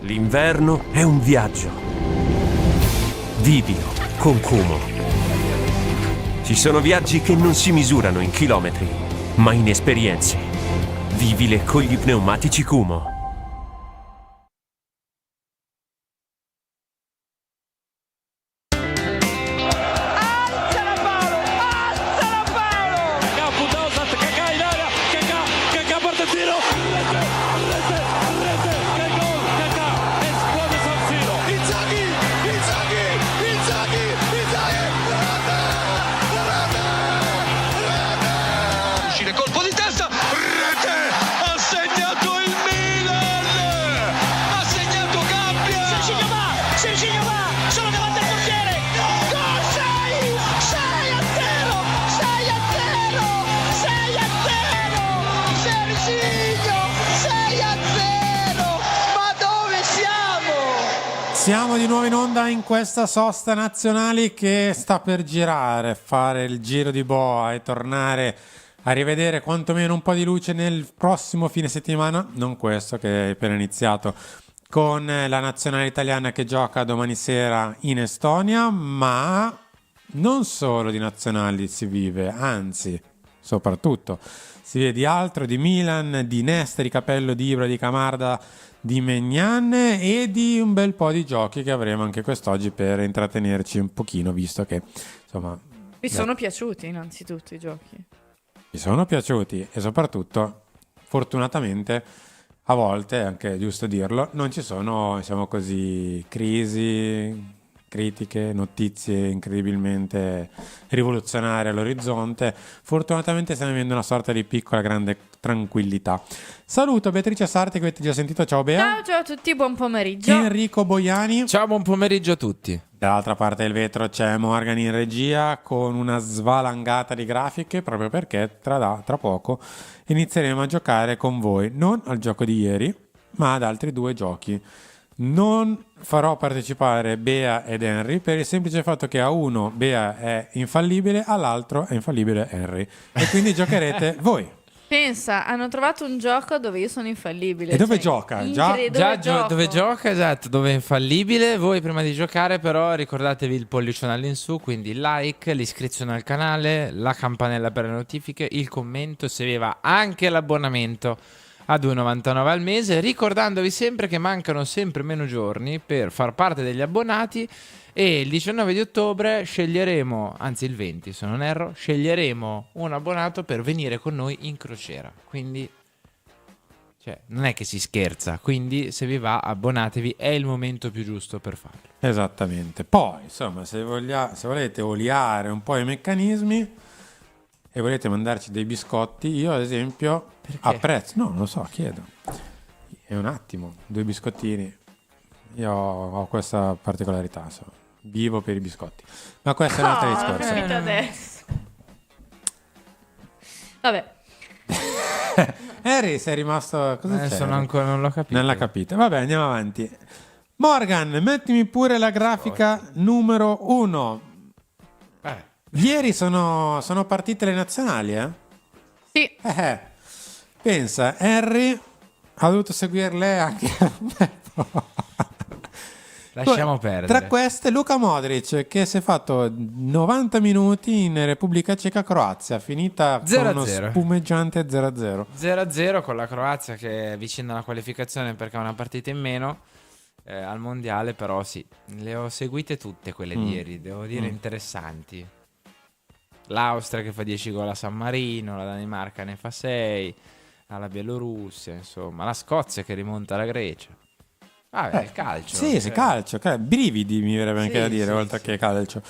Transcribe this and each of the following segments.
L'inverno è un viaggio. Vivilo con Kumo. Ci sono viaggi che non si misurano in chilometri, ma in esperienze. Vivile con gli pneumatici Kumo. Siamo di nuovo in onda in questa sosta nazionali che sta per girare, fare il giro di boa e tornare a rivedere quantomeno un po' di luce nel prossimo fine settimana, non questo che è appena iniziato, con la nazionale italiana che gioca domani sera in Estonia, ma non solo di nazionali si vive, anzi, soprattutto si vede di altro, di Milan, di Nesta, di Capello, di Ibra, di Camarda, di Maignan e di un bel po' di giochi che avremo anche quest'oggi per intrattenerci un pochino, visto che insomma vi sono piaciuti innanzitutto i giochi. Mi sono piaciuti e soprattutto fortunatamente a volte, anche giusto dirlo, non ci sono, diciamo così, crisi, critiche, notizie incredibilmente rivoluzionarie all'orizzonte. Fortunatamente stiamo vivendo una sorta di piccola grande tranquillità. Saluto Beatrice Sarti, che avete già sentito. Ciao Bea. Ciao a tutti, buon pomeriggio. Enrico Boiani. Ciao, buon pomeriggio a tutti. Dall'altra parte del vetro c'è Morgan in regia con una svalangata di grafiche, proprio perché tra poco inizieremo a giocare con voi, non al gioco di ieri, ma ad altri due giochi. Non farò partecipare Bea ed Henry per il semplice fatto che a uno Bea è infallibile, all'altro è infallibile Henry, e quindi giocherete voi. Pensa, hanno trovato un gioco dove io sono infallibile. E dove gioca? Dove gioca, esatto, dove è infallibile. Voi prima di giocare però ricordatevi il pollicione all'insù, quindi il like, l'iscrizione al canale, la campanella per le notifiche, il commento, se aveva anche l'abbonamento a 2,99 al mese, ricordandovi sempre che mancano sempre meno giorni per far parte degli abbonati. E il 19 di ottobre sceglieremo, anzi il 20 se non erro, sceglieremo un abbonato per venire con noi in crociera. Quindi, cioè, non è che si scherza. Quindi se vi va, abbonatevi, è il momento più giusto per farlo. Esattamente. Poi, insomma, se volete oliare un po' i meccanismi e volete mandarci dei biscotti, io ad esempio apprezzo. No, non lo so, chiedo. È un attimo, 2 biscottini. Io ho questa particolarità, insomma. Vivo per i biscotti. Ma questo è un altro discorso. Adesso. Vabbè. Harry, sei rimasto... Cosa c'è? Ancora non l'ho capito. Non l'ha capito. Vabbè, andiamo avanti. Morgan, mettimi pure la grafica numero 1. Ieri sono partite le nazionali, eh? Sì. Pensa, Harry ha dovuto seguirle anche un bel po'. Lasciamo perdere. Tra queste Luka Modric che si è fatto 90 minuti in Repubblica Ceca Croazia, finita 0-0. con uno spumeggiante 0-0. 0-0 con la Croazia che è vicina alla qualificazione perché ha una partita in meno al mondiale, però sì, le ho seguite tutte quelle di ieri, devo dire interessanti. L'Austria che fa 10 gol a San Marino, la Danimarca ne fa 6, alla Bielorussia, insomma, la Scozia che rimonta alla Grecia. Il calcio. Sì, calcio, brividi mi verrebbe anche da dire, oltre che calcio.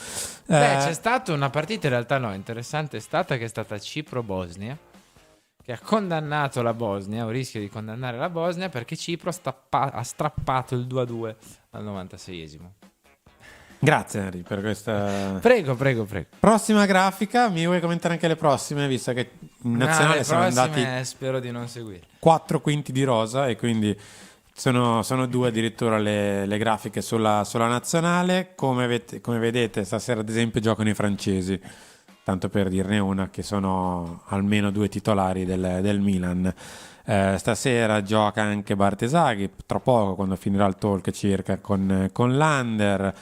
C'è stata una partita in realtà interessante, che è stata Cipro-Bosnia, che ha condannato la Bosnia, o rischia di condannare la Bosnia, perché Cipro ha strappato il 2-2 al 96esimo. Grazie Henry per questa... Prego. Prossima grafica, mi vuoi commentare anche le prossime, visto che in nazionale siamo andati... Spero di non seguire. 4 quinti di rosa e quindi... Sono 2 addirittura le grafiche sulla nazionale. Come vedete, stasera ad esempio giocano i francesi, tanto per dirne una, che sono almeno 2 titolari del Milan. Stasera gioca anche Bartesaghi, tra poco quando finirà il talk circa con Lander.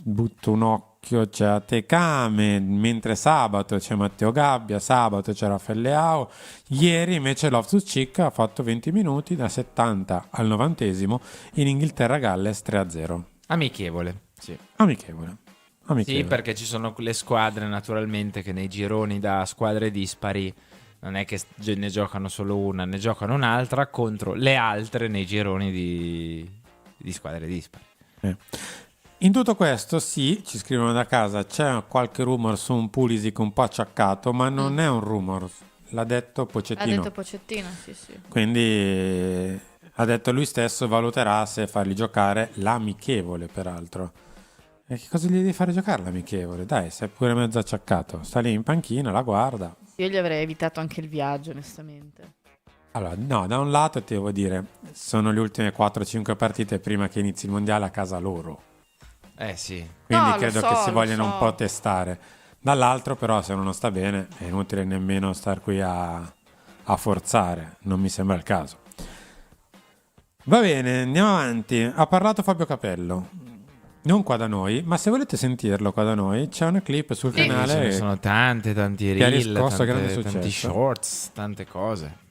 Butto un occhio, c'è a Tecame, mentre sabato c'è Matteo Gabbia, sabato c'è Raffaele Leao. Ieri invece Loftus-Cheek ha fatto 20 minuti da 70 al 90esimo in Inghilterra-Galles 3-0. Amichevole, sì. Amichevole. Sì, perché ci sono le squadre naturalmente che nei gironi da squadre dispari non è che ne giocano solo una, ne giocano un'altra contro le altre nei gironi di squadre dispari. In tutto questo, sì, ci scrivono da casa, c'è qualche rumor su un Pulisic un po' acciaccato, ma non è un rumor, l'ha detto Pochettino. Ha detto Pochettino, sì. Quindi ha detto lui stesso, valuterà se fargli giocare l'amichevole, peraltro. E che cosa gli devi fare giocare l'amichevole? Dai, sei pure mezzo acciaccato, sta lì in panchina, la guarda. Io gli avrei evitato anche il viaggio, onestamente. Allora, no, da un lato ti devo dire, sono le ultime 4-5 partite prima che inizi il mondiale a casa loro. Sì. Quindi No, credo lo che so, si lo vogliano so. un po' testare. Dall'altro però se uno non sta bene è inutile nemmeno star qui a forzare, non mi sembra il caso. Va bene, andiamo avanti. Ha parlato Fabio Capello, non qua da noi, ma se volete sentirlo qua da noi c'è una clip sul Ce ne canale sono tanti che ha reel, riscosso grande successo. tanti shorts, tante cose.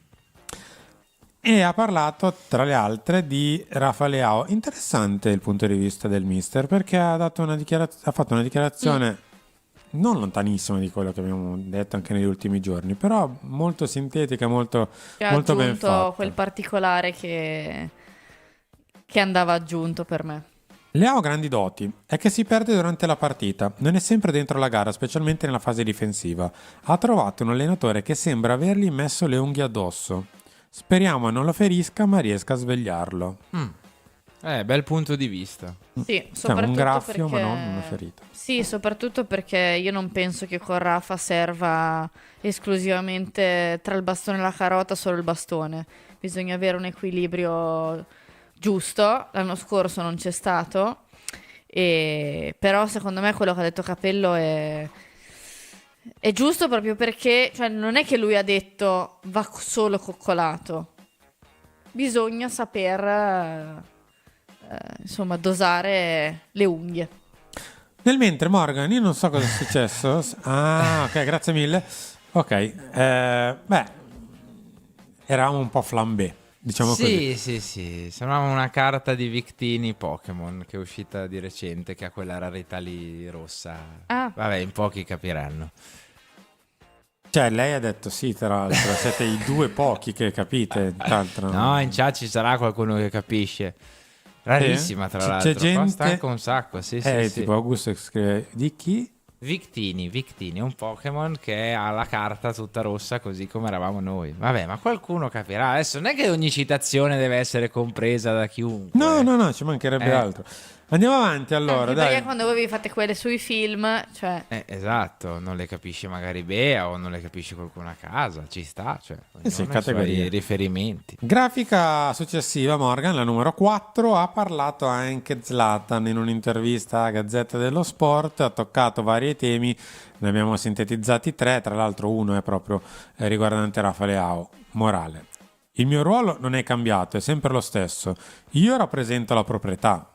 E ha parlato tra le altre di Rafa Leao. Interessante il punto di vista del mister, perché ha fatto una dichiarazione non lontanissima di quello che abbiamo detto anche negli ultimi giorni, però molto sintetica, molto Che ha ben aggiunto fatta. quel particolare che andava aggiunto per me. Leao ha grandi doti, è che si perde durante la partita, non è sempre dentro la gara, specialmente nella fase difensiva. Ha trovato un allenatore che sembra avergli messo le unghie addosso. Speriamo non lo ferisca, ma riesca a svegliarlo. Bel punto di vista. Sì, Cioè, soprattutto un graffio, perché... ma non una ferita. Sì, soprattutto perché io non penso che con Rafa serva esclusivamente tra il bastone e la carota solo il bastone. Bisogna avere un equilibrio giusto. L'anno scorso non c'è stato, però secondo me quello che ha detto Capello è giusto proprio perché, cioè, non è che lui ha detto va solo coccolato. Bisogna saper, insomma, dosare le unghie. Nel mentre, Morgan, io non so cosa è successo. Ah, ok, grazie mille. Ok, eravamo un po' flambé, diciamo così. Sì. Sembrava una carta di Victini Pokémon che è uscita di recente, che ha quella rarità lì rossa. Ah. Vabbè, in pochi capiranno. Cioè, lei ha detto sì, tra l'altro, siete i due pochi che capite. No, in chat ci sarà qualcuno che capisce. Rarissima, tra C'è l'altro. gente- Costa anche un sacco, sì. tipo Augusto che scrive, di chi? Victini, un Pokémon che ha la carta tutta rossa così come eravamo noi. Vabbè, ma qualcuno capirà. Adesso non è che ogni citazione deve essere compresa da chiunque. No, ci mancherebbe altro. Andiamo avanti allora, Anche dai. perché quando voi vi fate quelle sui film, cioè... Esatto, non le capisce magari Bea o non le capisce qualcuno a casa, ci sta, cioè, sì, ognuno ha i categorie. suoi riferimenti. Grafica successiva, Morgan, la numero 4, ha parlato anche Zlatan in un'intervista a Gazzetta dello Sport, ha toccato vari temi, ne abbiamo sintetizzati 3, tra l'altro uno è proprio riguardante Rafa Leao. Morale: il mio ruolo non è cambiato, è sempre lo stesso, io rappresento la proprietà.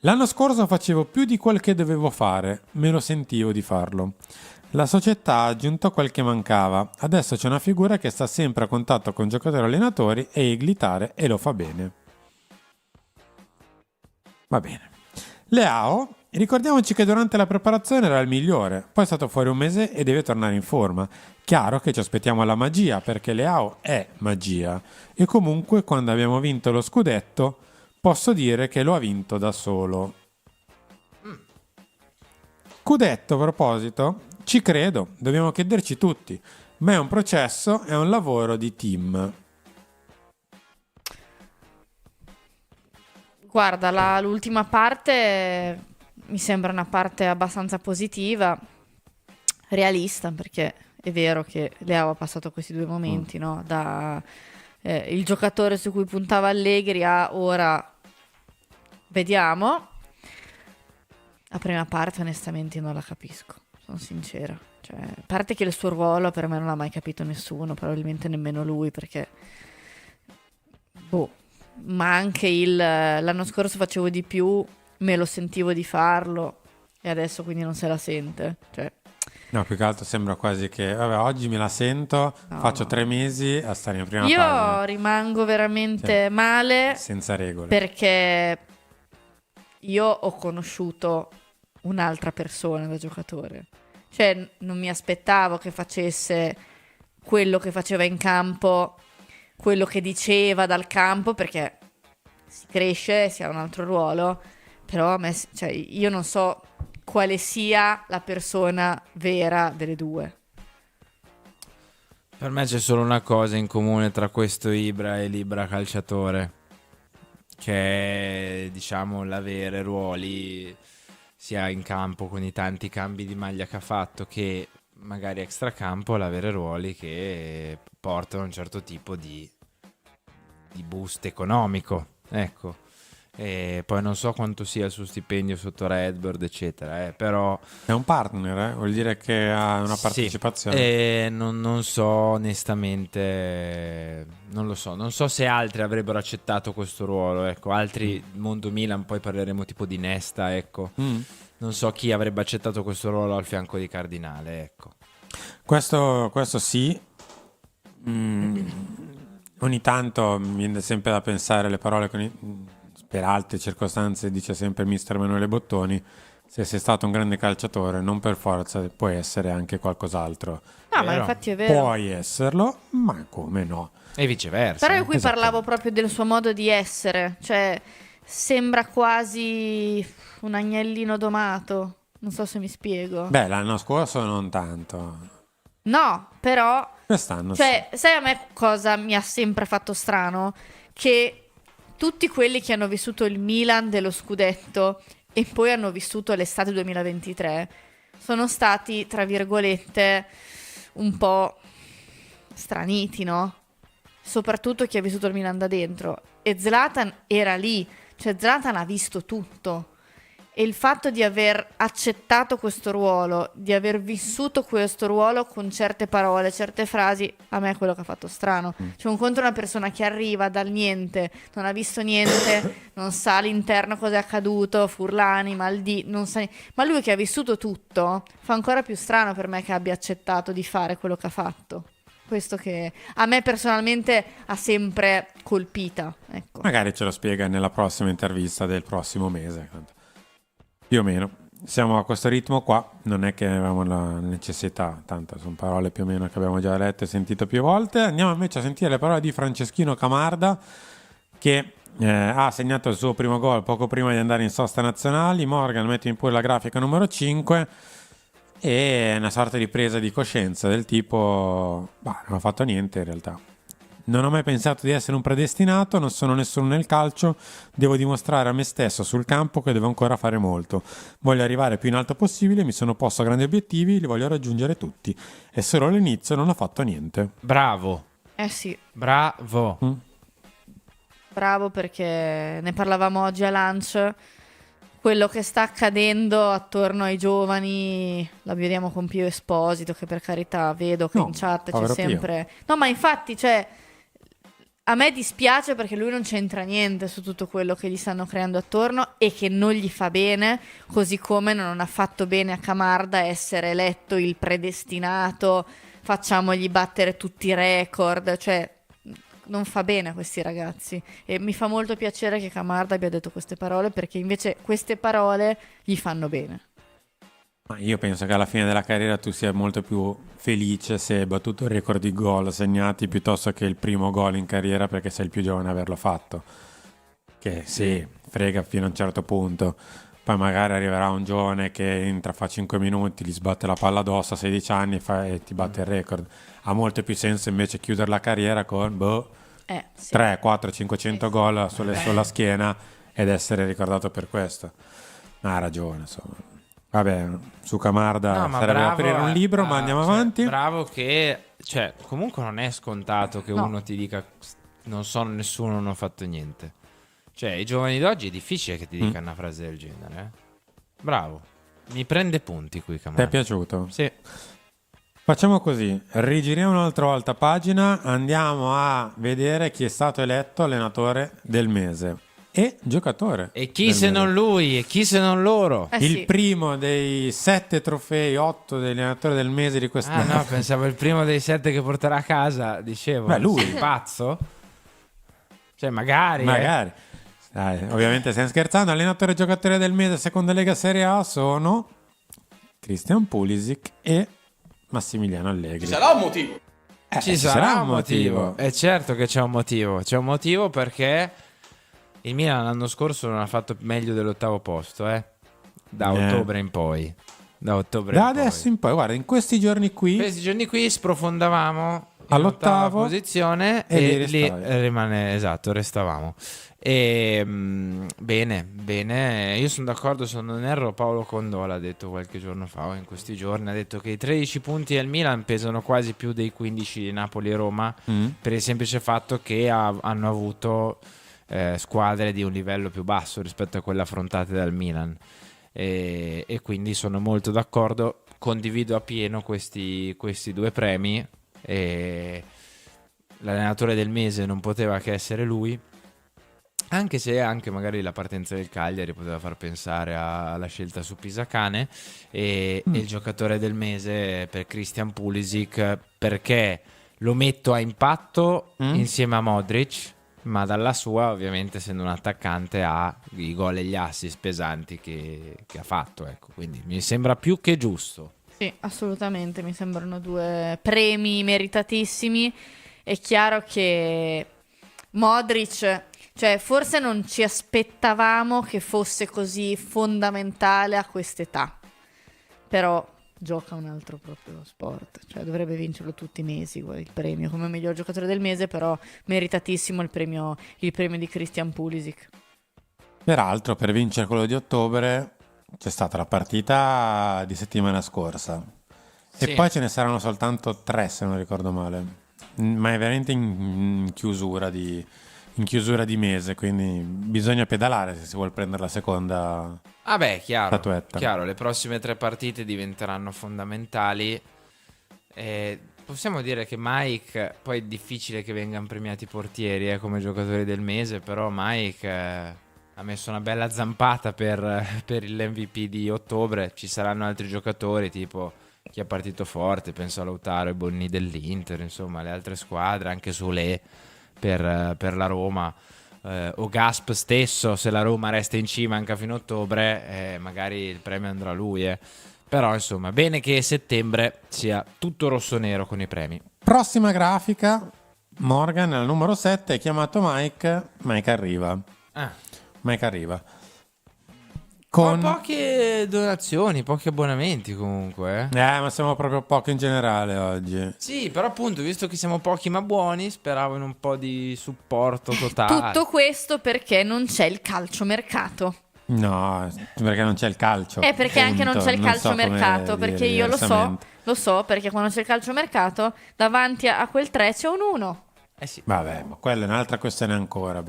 L'anno scorso facevo più di quel che dovevo fare, me lo sentivo di farlo. La società ha aggiunto quel che mancava, adesso c'è una figura che sta sempre a contatto con giocatori e allenatori e iglitare e lo fa bene. Va bene. Leao, ricordiamoci che durante la preparazione era il migliore, poi è stato fuori un mese e deve tornare in forma. Chiaro che ci aspettiamo la magia, perché Leao è magia, e comunque quando abbiamo vinto lo scudetto posso dire che lo ha vinto da solo. Scudetto, a proposito, ci credo, dobbiamo chiederci tutti, ma è un processo, è un lavoro di team. Guarda, l'ultima parte mi sembra una parte abbastanza positiva, realista, perché è vero che Leao ha passato questi due momenti, no? Da il giocatore su cui puntava Allegri a ora vediamo. La prima parte onestamente non la capisco, sono sincera. Cioè, a parte che il suo ruolo per me non l'ha mai capito nessuno, probabilmente nemmeno lui, perché boh, ma anche l'anno scorso facevo di più, me lo sentivo di farlo e adesso quindi non se la sente. Cioè, No, più che altro sembra quasi che, vabbè, oggi me la sento, No. faccio 3 mesi a stare in prima io pagina, rimango veramente male senza regole. perché io ho conosciuto un'altra persona da giocatore. Cioè, non mi aspettavo che facesse quello che faceva in campo, quello che diceva dal campo, perché si cresce, si ha un altro ruolo, però a me, cioè, io non so quale sia la persona vera delle due. Per me c'è solo una cosa in comune tra questo Ibra e l'Ibra calciatore, che è, diciamo, l'avere ruoli sia in campo con i tanti cambi di maglia che ha fatto, che magari extracampo, l'avere ruoli che portano un certo tipo di boost economico, ecco. E poi non so quanto sia il suo stipendio sotto Redbird, eccetera, però È un partner, vuol dire che ha una partecipazione. Sì, non so onestamente, non lo so, non so se altri avrebbero accettato questo ruolo, ecco, altri mondo Milan, poi parleremo tipo di Nesta, ecco. Non so chi avrebbe accettato questo ruolo al fianco di Cardinale, ecco. Questo sì. Ogni tanto mi viene sempre da pensare le parole per altre circostanze dice sempre mister Emanuele Bottoni: se sei stato un grande calciatore non per forza puoi essere anche qualcos'altro. No, ma Vero. infatti è vero. Puoi esserlo, ma come no? E viceversa. Però io qui Esattamente. parlavo proprio del suo modo di essere, cioè sembra quasi un agnellino domato, non so se mi spiego. Beh, l'anno scorso non tanto. No, però, Quest'anno cioè, sai a me cosa mi ha sempre fatto strano? Che tutti quelli che hanno vissuto il Milan dello scudetto e poi hanno vissuto l'estate 2023 sono stati, tra virgolette, un po' straniti, no? Soprattutto chi ha vissuto il Milan da dentro. E Zlatan era lì, cioè Zlatan ha visto tutto. E il fatto di aver accettato questo ruolo, di aver vissuto questo ruolo con certe parole, certe frasi, a me è quello che ha fatto strano. C'è un conto una persona che arriva dal niente, non ha visto niente, non sa all'interno cosa è accaduto, Furlani, Maldini, non sa ma lui che ha vissuto tutto, fa ancora più strano per me che abbia accettato di fare quello che ha fatto. Questo che a me personalmente ha sempre colpita, ecco. Magari ce lo spiega nella prossima intervista del prossimo mese. Più o meno. Siamo a questo ritmo qua, non è che avevamo la necessità, tanto sono parole più o meno che abbiamo già letto e sentito più volte. Andiamo invece a sentire le parole di Franceschino Camarda, che ha segnato il suo primo gol poco prima di andare in sosta nazionali. Morgan mette in pure la grafica numero 5 e è una sorta di presa di coscienza del tipo, bah, non ho fatto niente in realtà. Non ho mai pensato di essere un predestinato, non sono nessuno nel calcio, devo dimostrare a me stesso sul campo che devo ancora fare molto. Voglio arrivare più in alto possibile, mi sono posto grandi obiettivi, li voglio raggiungere tutti. È solo all'inizio, non ho fatto niente. Bravo, Eh sì, bravo. bravo, perché ne parlavamo oggi a lunch. Quello che sta accadendo attorno ai giovani la vediamo con Pio Esposito, che per carità vedo che No, in chat c'è povero Pio. sempre... No, ma infatti, cioè, a me dispiace perché lui non c'entra niente su tutto quello che gli stanno creando attorno e che non gli fa bene, così come non ha fatto bene a Camarda essere eletto il predestinato, facciamogli battere tutti i record, cioè non fa bene a questi ragazzi. E mi fa molto piacere che Camarda abbia detto queste parole, perché invece queste parole gli fanno bene. Ma io penso che alla fine della carriera tu sia molto più felice se hai battuto il record di gol segnati piuttosto che il primo gol in carriera, perché sei il più giovane a averlo fatto. Che sì, frega fino a un certo punto. Poi magari arriverà un giovane che entra, fa 5 minuti, gli sbatte la palla addosso a 16 anni e ti batte il record. Ha molto più senso invece chiudere la carriera con Sì. 3, 4, 500 gol sulla schiena ed essere ricordato per questo. Ha ragione, insomma. Vabbè, su Camarda No, ma sarebbe da bravo, aprire un libro, ma andiamo cioè, avanti. Bravo che, cioè, comunque non è scontato che No. uno ti dica non so nessuno, non ho fatto niente. Cioè, i giovani d'oggi è difficile che ti dicano una frase del genere. Bravo. Mi prende punti qui, Ti è Camarda. piaciuto? Sì. Facciamo così, rigiriamo un'altra volta pagina, andiamo a vedere chi è stato eletto allenatore del mese e giocatore. E chi del se mese. non lui, e chi se non loro? Eh Il sì. primo dei 7 trofei, 8 degli allenatori del mese di questa... Ah no, pensavo il primo dei 7 che porterà a casa, dicevo. Beh, lui. Sei pazzo? Cioè, magari. Magari. Dai, ovviamente stiamo scherzando. Allenatore e giocatore del mese seconda Lega Serie A sono Christian Pulisic e Massimiliano Allegri. Sarà un motivo. Ci sarà un motivo. È certo che c'è un motivo. C'è un motivo perché il Milan l'anno scorso non ha fatto meglio dell'ottavo posto, da ottobre in poi. Da ottobre Da in adesso poi. in poi, guarda, in questi giorni qui Questi giorni qui sprofondavamo All'ottavo, all'ottava posizione e e lì lì restavi. rimane, esatto, restavamo. E bene, io sono d'accordo, se non erro Paolo Condola ha detto qualche giorno fa o in questi giorni, ha detto che i 13 punti del Milan pesano quasi più dei 15 di Napoli e Roma per il semplice fatto che hanno avuto squadre di un livello più basso rispetto a quelle affrontate dal Milan. E quindi sono molto d'accordo, condivido appieno questi due premi e l'allenatore del mese non poteva che essere lui, anche se anche magari la partenza del Cagliari poteva far pensare alla scelta su Pisacane e il giocatore del mese per Christian Pulisic, perché lo metto a impatto insieme a Modric, ma dalla sua, ovviamente, essendo un attaccante, ha i gol e gli assist pesanti che ha fatto, ecco. Quindi mi sembra più che giusto. Sì, assolutamente, mi sembrano due premi meritatissimi. È chiaro che Modric, cioè forse non ci aspettavamo che fosse così fondamentale a quest'età, però gioca un altro proprio sport, cioè dovrebbe vincerlo tutti i mesi il premio come miglior giocatore del mese, però meritatissimo il premio di Christian Pulisic. peraltro per vincere quello di ottobre c'è stata la partita di settimana scorsa Sì. e poi ce ne saranno soltanto 3 se non ricordo male, ma è veramente in chiusura di mese, quindi bisogna pedalare se si vuole prendere la seconda. Vabbè, Statuetta. chiaro, le prossime 3 partite diventeranno fondamentali. Possiamo dire che Mike, poi è difficile che vengano premiati i portieri come giocatori del mese, però Mike ha messo una bella zampata per l'MVP di ottobre. Ci saranno altri giocatori, tipo chi è partito forte, penso a Lautaro e Bonni dell'Inter, insomma le altre squadre, anche Solé per la Roma. O Gasp stesso, se la Roma resta in cima anche fino a ottobre, magari il premio andrà a lui. Però insomma, bene che settembre sia tutto rosso-nero con i premi. Prossima grafica, Morgan al numero 7 è chiamato Mike arriva. Mike arriva. Con... poche donazioni, pochi abbonamenti comunque. ma siamo proprio pochi in generale oggi. Sì, però appunto, visto che siamo pochi ma buoni, speravo in un po' di supporto totale. Tutto questo perché non c'è il calciomercato. No, perché non c'è il calcio. È perché anche non c'è il Non so calciomercato, come perché dire io diversamente. lo so, perché quando c'è il calciomercato davanti a quel 3 c'è un 1. Sì. Vabbè, ma quella è un'altra questione ancora.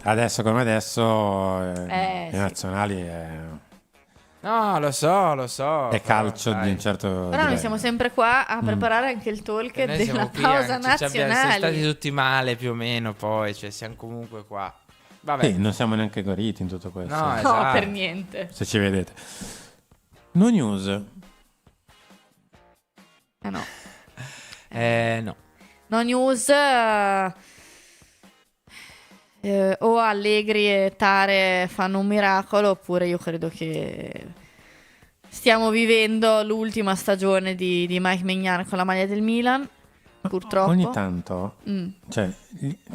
Adesso come adesso, i sì. nazionali è No, lo so. è però, calcio dai. di un certo Però livello. noi siamo sempre qua a preparare anche il talk E noi della siamo qui pausa anche, siamo stati nazionale. tutti male più o meno, poi, cioè siamo comunque qua. Vabbè. Sì, non siamo neanche guariti in tutto questo. No, No, esatto. per niente. Se ci vedete. No news. No. No. No news. O Allegri e Tare fanno un miracolo, oppure io credo che stiamo vivendo l'ultima stagione di Mike Maignan con la maglia del Milan, purtroppo. Ogni tanto cioè,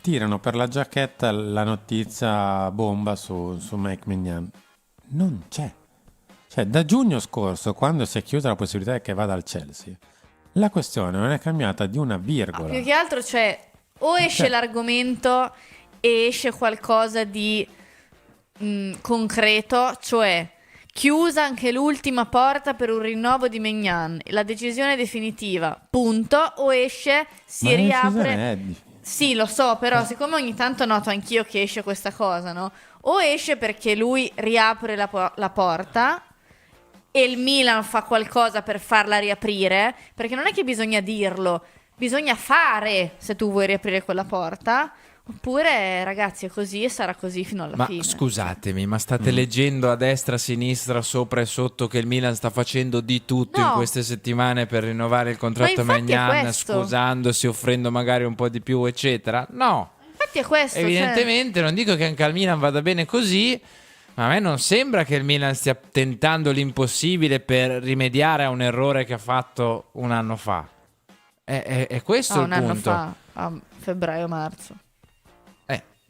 tirano per la giacchetta la notizia bomba su Mike Maignan. Non c'è. Cioè, da giugno scorso, quando si è chiusa la possibilità che vada al Chelsea, la questione non è cambiata di una virgola. Più che altro c'è o esce Cioè- l'argomento e esce qualcosa di concreto, cioè chiusa anche l'ultima porta per un rinnovo di Maignan, la decisione è definitiva, punto, o esce, si Ma la riapre. decisione è Sì, lo so, però siccome ogni tanto noto anch'io che esce questa cosa, no? O esce perché lui riapre la porta e il Milan fa qualcosa per farla riaprire, perché non è che bisogna dirlo, bisogna fare se tu vuoi riaprire quella porta. Oppure, ragazzi, è così e sarà così fino alla Ma fine. scusatemi, ma state leggendo a destra, a sinistra, sopra e sotto che il Milan sta facendo di tutto in No. queste settimane per rinnovare il contratto a Ma infatti è Maignan, questo. scusandosi, offrendo magari un po' di più, eccetera? No, Infatti è questo. evidentemente non dico che anche al Milan vada bene così, ma a me non sembra che il Milan stia tentando l'impossibile per rimediare a un errore che ha fatto un anno fa. È questo No, il un anno punto. fa, a febbraio-marzo.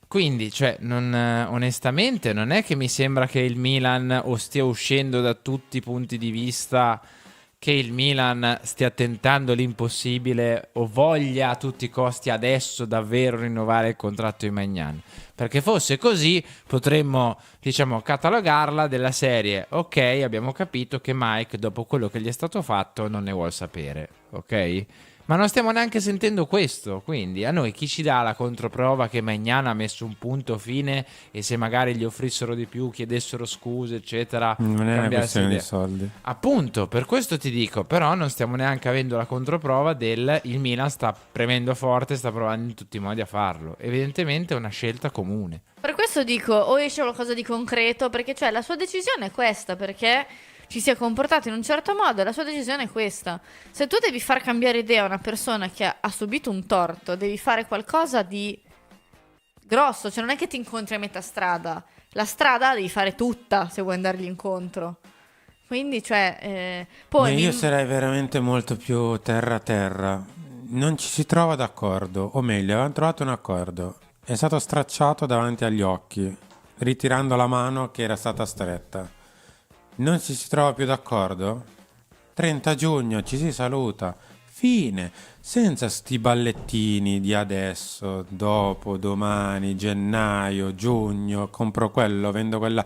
Quindi, cioè, onestamente, non è che mi sembra che il Milan o stia uscendo da tutti i punti di vista, che il Milan stia tentando l'impossibile o voglia a tutti i costi adesso davvero rinnovare il contratto di Maignan. Perché fosse così, potremmo, diciamo, catalogarla della serie. Ok, abbiamo capito che Mike, dopo quello che gli è stato fatto, non ne vuol sapere. Ok? Ma non stiamo neanche sentendo questo, quindi a noi chi ci dà la controprova che Maignan ha messo un punto fine e se magari gli offrissero di più, chiedessero scuse, eccetera, Non è una cambiasse questione di idea. soldi. Appunto, per questo ti dico, però non stiamo neanche avendo la controprova del il Milan sta premendo forte, sta provando in tutti i modi a farlo. Evidentemente è una scelta comune. Per questo dico, o esce qualcosa di concreto, perché cioè la sua decisione è questa, perché ci si è comportato in un certo modo e la sua decisione è questa. Se tu devi far cambiare idea a una persona che ha subito un torto, devi fare qualcosa di grosso, cioè non è che ti incontri a metà strada, la strada la devi fare tutta se vuoi andargli incontro. Quindi, cioè, poi Io sarei veramente molto più terra. Non ci si trova d'accordo, o meglio, avevano trovato un accordo. È stato stracciato davanti agli occhi, ritirando la mano che era stata stretta. Non ci si trova più d'accordo? 30 giugno ci si saluta. Fine. Senza sti ballettini di adesso, dopo, domani, gennaio, giugno, compro quello, vendo quella.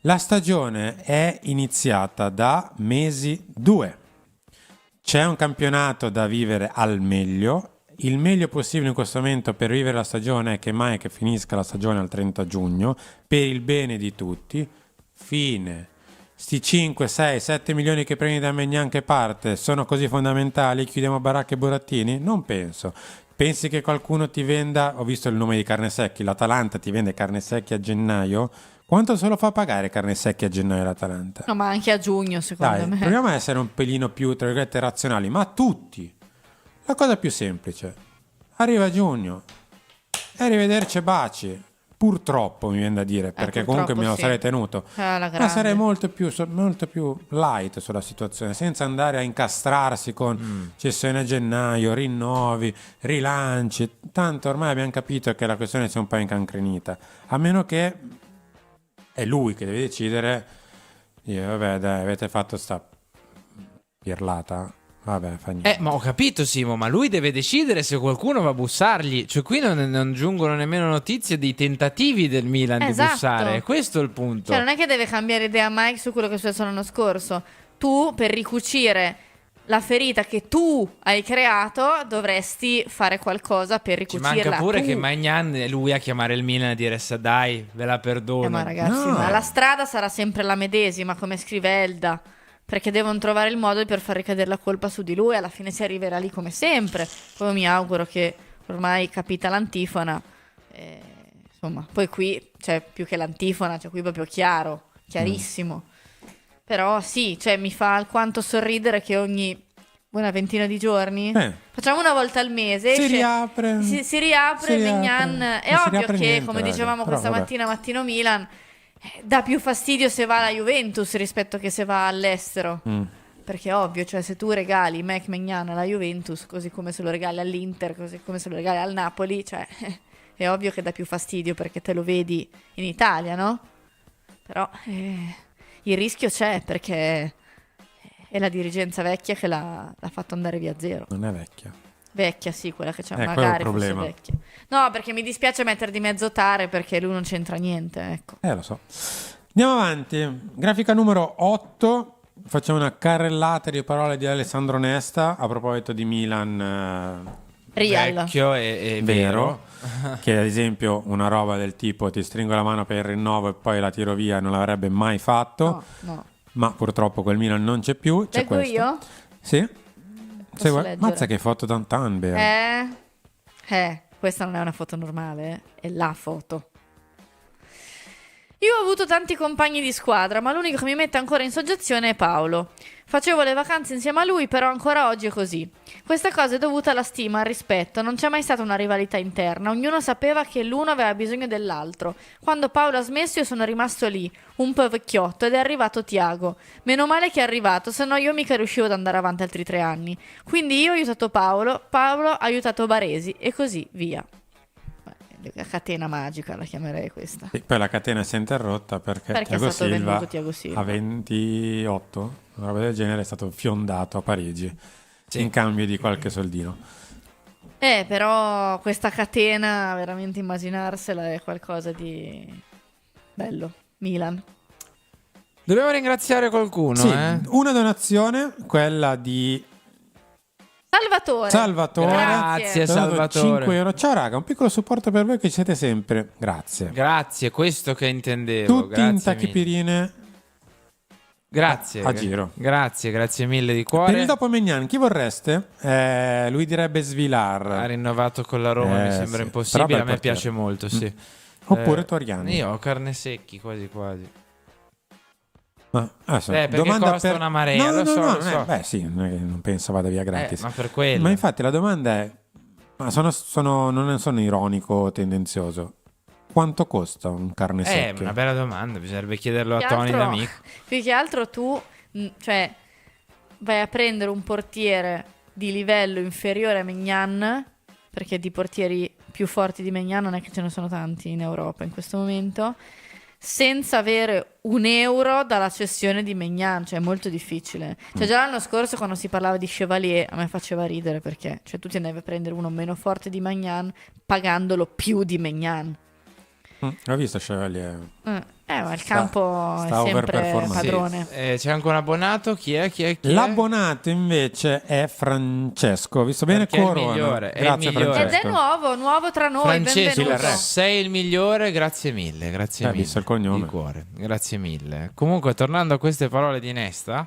La stagione è iniziata da mesi 2. C'è un campionato da vivere al meglio. Il meglio possibile in questo momento per vivere la stagione è che mai che finisca la stagione al 30 giugno, per il bene di tutti. Fine. Sti 5, 6, 7 milioni che prendi da Maignan che parte sono così fondamentali? Chiudiamo baracche e burattini? Non penso. Pensi che qualcuno ti venda, ho visto il nome di Carne Secchi, l'Atalanta ti vende Carne Secchi a gennaio? Quanto se lo fa pagare Carne Secchi a gennaio l'Atalanta? no, ma anche a giugno, secondo Dai, me. proviamo a essere un pelino più, tra virgolette, razionali, ma tutti. La cosa più semplice. Arriva giugno. E arrivederci e baci. Purtroppo mi viene da dire, perché comunque purtroppo me lo sì. sarei tenuto. La Ma grande. sarei molto più light sulla situazione, senza andare a incastrarsi con cessione a gennaio, rinnovi, rilanci. Tanto ormai abbiamo capito che la questione sia un po' incancrenita. A meno che è lui che deve decidere. Vabbè, dai, avete fatto sta pirlata. Vabbè, fa niente. Ma ho capito, Simo, ma lui deve decidere se qualcuno va a bussargli. Cioè, qui non giungono nemmeno notizie dei tentativi del Milan di Esatto. bussare. Questo è il punto. Cioè, non è che deve cambiare idea Mike su quello che è successo l'anno scorso. Tu, per ricucire la ferita che tu hai creato, dovresti fare qualcosa per Ci ricucirla. manca pure tu. che Maignan è lui a chiamare il Milan e dire dai, ve la perdono. Ma ragazzi, No. ma la strada sarà sempre la medesima, come scrive Elda. Perché devono trovare il modo per far ricadere la colpa su di lui. Alla fine si arriverà lì come sempre. Poi mi auguro che ormai capita l'antifona. Insomma, poi qui c'è più che l'antifona, c'è qui proprio chiaro, chiarissimo. Però sì, cioè mi fa alquanto sorridere che ogni una ventina di giorni facciamo una volta al mese. Si esce- riapre. si riapre Si Maignan. riapre. È Non si ovvio riapre che, niente, come raga. dicevamo Però questa vabbè. mattina Mattino Milan, dà più fastidio se va alla Juventus rispetto che se va all'estero. Perché è ovvio, cioè se tu regali Mac Maignan alla Juventus, così come se lo regali all'Inter, così come se lo regali al Napoli, cioè è ovvio che dà più fastidio perché te lo vedi in Italia, no? Però il rischio c'è perché è la dirigenza vecchia che l'ha fatto andare via a zero. Non è vecchia. Vecchia, sì, quella che c'è, quello è il magari fosse problema. vecchia. No, perché mi dispiace mettere di mezzo Tare perché lui non c'entra niente, ecco. Lo so. Andiamo avanti. Grafica numero 8. Facciamo una carrellata di parole di Alessandro Nesta a proposito di Milan. Real. Vecchio e Vero. Che ad esempio una roba del tipo ti stringo la mano per il rinnovo e poi la tiro via non l'avrebbe mai fatto. No. ma purtroppo quel Milan non c'è più. C'è Leggo questo. io? Sì. Posso leggere? Mazza che foto tantan, Bea. Questa non è una foto normale, è la foto. Io ho avuto tanti compagni di squadra, ma l'unico che mi mette ancora in soggezione è Paolo. Facevo le vacanze insieme a lui, però ancora oggi è così. Questa cosa è dovuta alla stima, al rispetto, non c'è mai stata una rivalità interna, ognuno sapeva che l'uno aveva bisogno dell'altro. Quando Paolo ha smesso io sono rimasto lì, un po' vecchiotto, ed è arrivato Tiago. Meno male che è arrivato, se no io mica riuscivo ad andare avanti altri 3 anni. Quindi io ho aiutato Paolo, Paolo ha aiutato Baresi, e così via. La catena magica la chiamerei questa. Sì, poi la catena si è interrotta perché Perché è Thiago stato Silva, venduto Thiago Silva. a 28, una roba del genere, è stato fiondato a Parigi in cambio di qualche soldino. Però questa catena, veramente immaginarsela, è qualcosa di bello. Milan. Dobbiamo ringraziare qualcuno, Sì, eh? una donazione, quella di Salvatore. Grazie, Ti ho dato Salvatore. 5 euro. Ciao raga, un piccolo supporto per voi che ci siete sempre. Grazie. Grazie, questo che intendevo. Tutti in Grazie mille. tachipirine Grazie. a giro. Grazie mille di Per cuore. il dopo Maignan, chi vorreste? Lui direbbe Ha Svilar. rinnovato con la Roma, mi sembra sì. impossibile. Però A per me piace portiere. molto, sì. Oppure Toriani. Io ho carne secchi, quasi quasi. Ma, adesso, perché domanda costa una marea, No, lo so, no, lo so. beh sì, non penso vada via gratis. Ma per quello. Ma infatti la domanda è, ma non sono ironico o tendenzioso. Quanto costa un carne secchia? Una bella domanda, bisognerebbe chiederlo a Più che Tony altro- d'amico. Più che altro tu, cioè, vai a prendere un portiere di livello inferiore a Maignan, perché di portieri più forti di Maignan non è che ce ne sono tanti in Europa in questo momento, senza avere un euro dalla cessione di Maignan, cioè è molto difficile. Cioè già l'anno scorso quando si parlava di Chevalier a me faceva ridere, perché cioè, tu ti andavi a prendere uno meno forte di Maignan pagandolo più di Maignan. Ho visto Chevalier. Ma il campo sta è sempre overperformando. padrone. Sì. C'è anche un abbonato, chi è? L'abbonato invece è Francesco. Ho visto bene Perché è il Corona. migliore, è il Grazie migliore. Ed Francesco. è nuovo tra noi, Francesco, benvenuto. sei il migliore, grazie mille, grazie mille. visto il cognome. Di cuore, grazie mille. Comunque, tornando a queste parole di Nesta,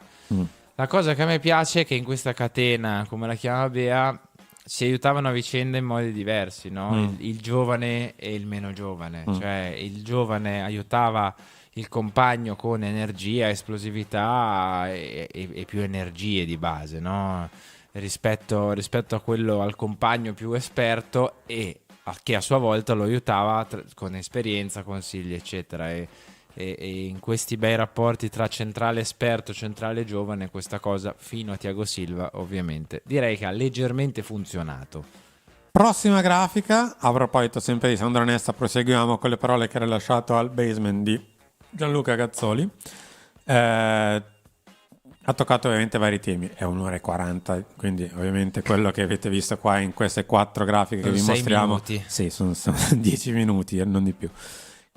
la cosa che a me piace è che in questa catena, come la chiama Bea, si aiutavano a vicenda in modi diversi, no? Il giovane e il meno giovane. Cioè, il giovane aiutava il compagno con energia, esplosività e più energie di base, no? Rispetto a quello, al compagno più esperto e che a sua volta lo aiutava con esperienza, consigli, eccetera. E in questi bei rapporti tra centrale esperto, centrale giovane, questa cosa fino a Thiago Silva ovviamente direi che ha leggermente funzionato. Prossima grafica. A proposito sempre di Sandro Nesta, proseguiamo con le parole che era lasciato al basement di Gianluca Gazzoli. Ha toccato ovviamente vari temi. È 1:40, quindi ovviamente quello che avete visto qua in queste 4 grafiche che vi Sono 6 mostriamo. minuti. Sì, sono 10 minuti e non di più.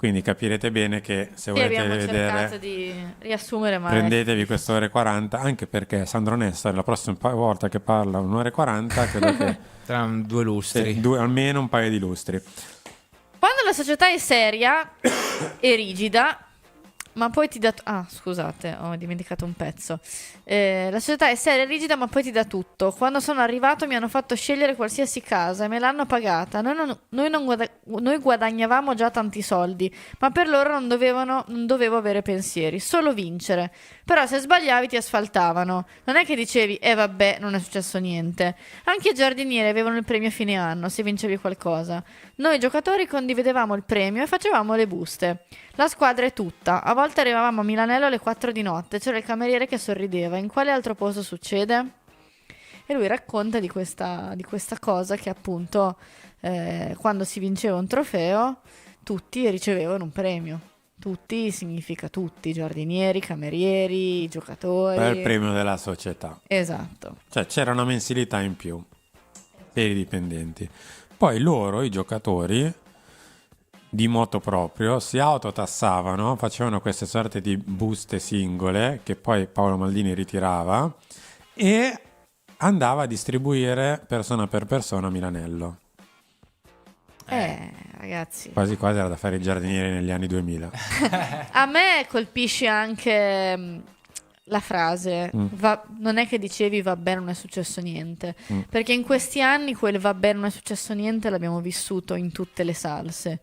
Quindi capirete bene che se Sì, volete abbiamo cercato vedere, di riassumere, ma prendetevi queste ore 40, anche perché Sandro Nesta la prossima volta che parla 1:40 credo che Tra 2 lustri. almeno un paio di lustri. quando la società è seria e rigida, ma poi ti dà... Ah, scusate, ho dimenticato un pezzo. La società è seria e rigida, ma poi ti dà tutto. Quando sono arrivato mi hanno fatto scegliere qualsiasi casa e me l'hanno pagata. Noi guadagnavamo già tanti soldi, ma per loro non dovevo avere pensieri, solo vincere. Però se sbagliavi ti asfaltavano. Non è che dicevi, vabbè, non è successo niente. Anche i giardinieri avevano il premio a fine anno, se vincevi qualcosa. Noi giocatori condividevamo il premio e facevamo le buste. La squadra è tutta. A volte arrivavamo a Milanello alle 4 di notte, c'era il cameriere che sorrideva. In quale altro posto succede? E lui racconta di questa cosa che appunto quando si vinceva un trofeo tutti ricevevano un premio. Tutti significa tutti, giardinieri, camerieri, giocatori. Per il premio della società. Esatto. Cioè c'era una mensilità in più per i dipendenti. Poi loro, i giocatori di moto proprio, si autotassavano, facevano queste sorte di buste singole che poi Paolo Maldini ritirava e andava a distribuire persona per persona a Milanello. Ragazzi, Quasi quasi era da fare i giardinieri negli anni 2000. a me colpisce anche la frase non è che dicevi va bene, non è successo niente, perché in questi anni quel va bene, non è successo niente l'abbiamo vissuto in tutte le salse,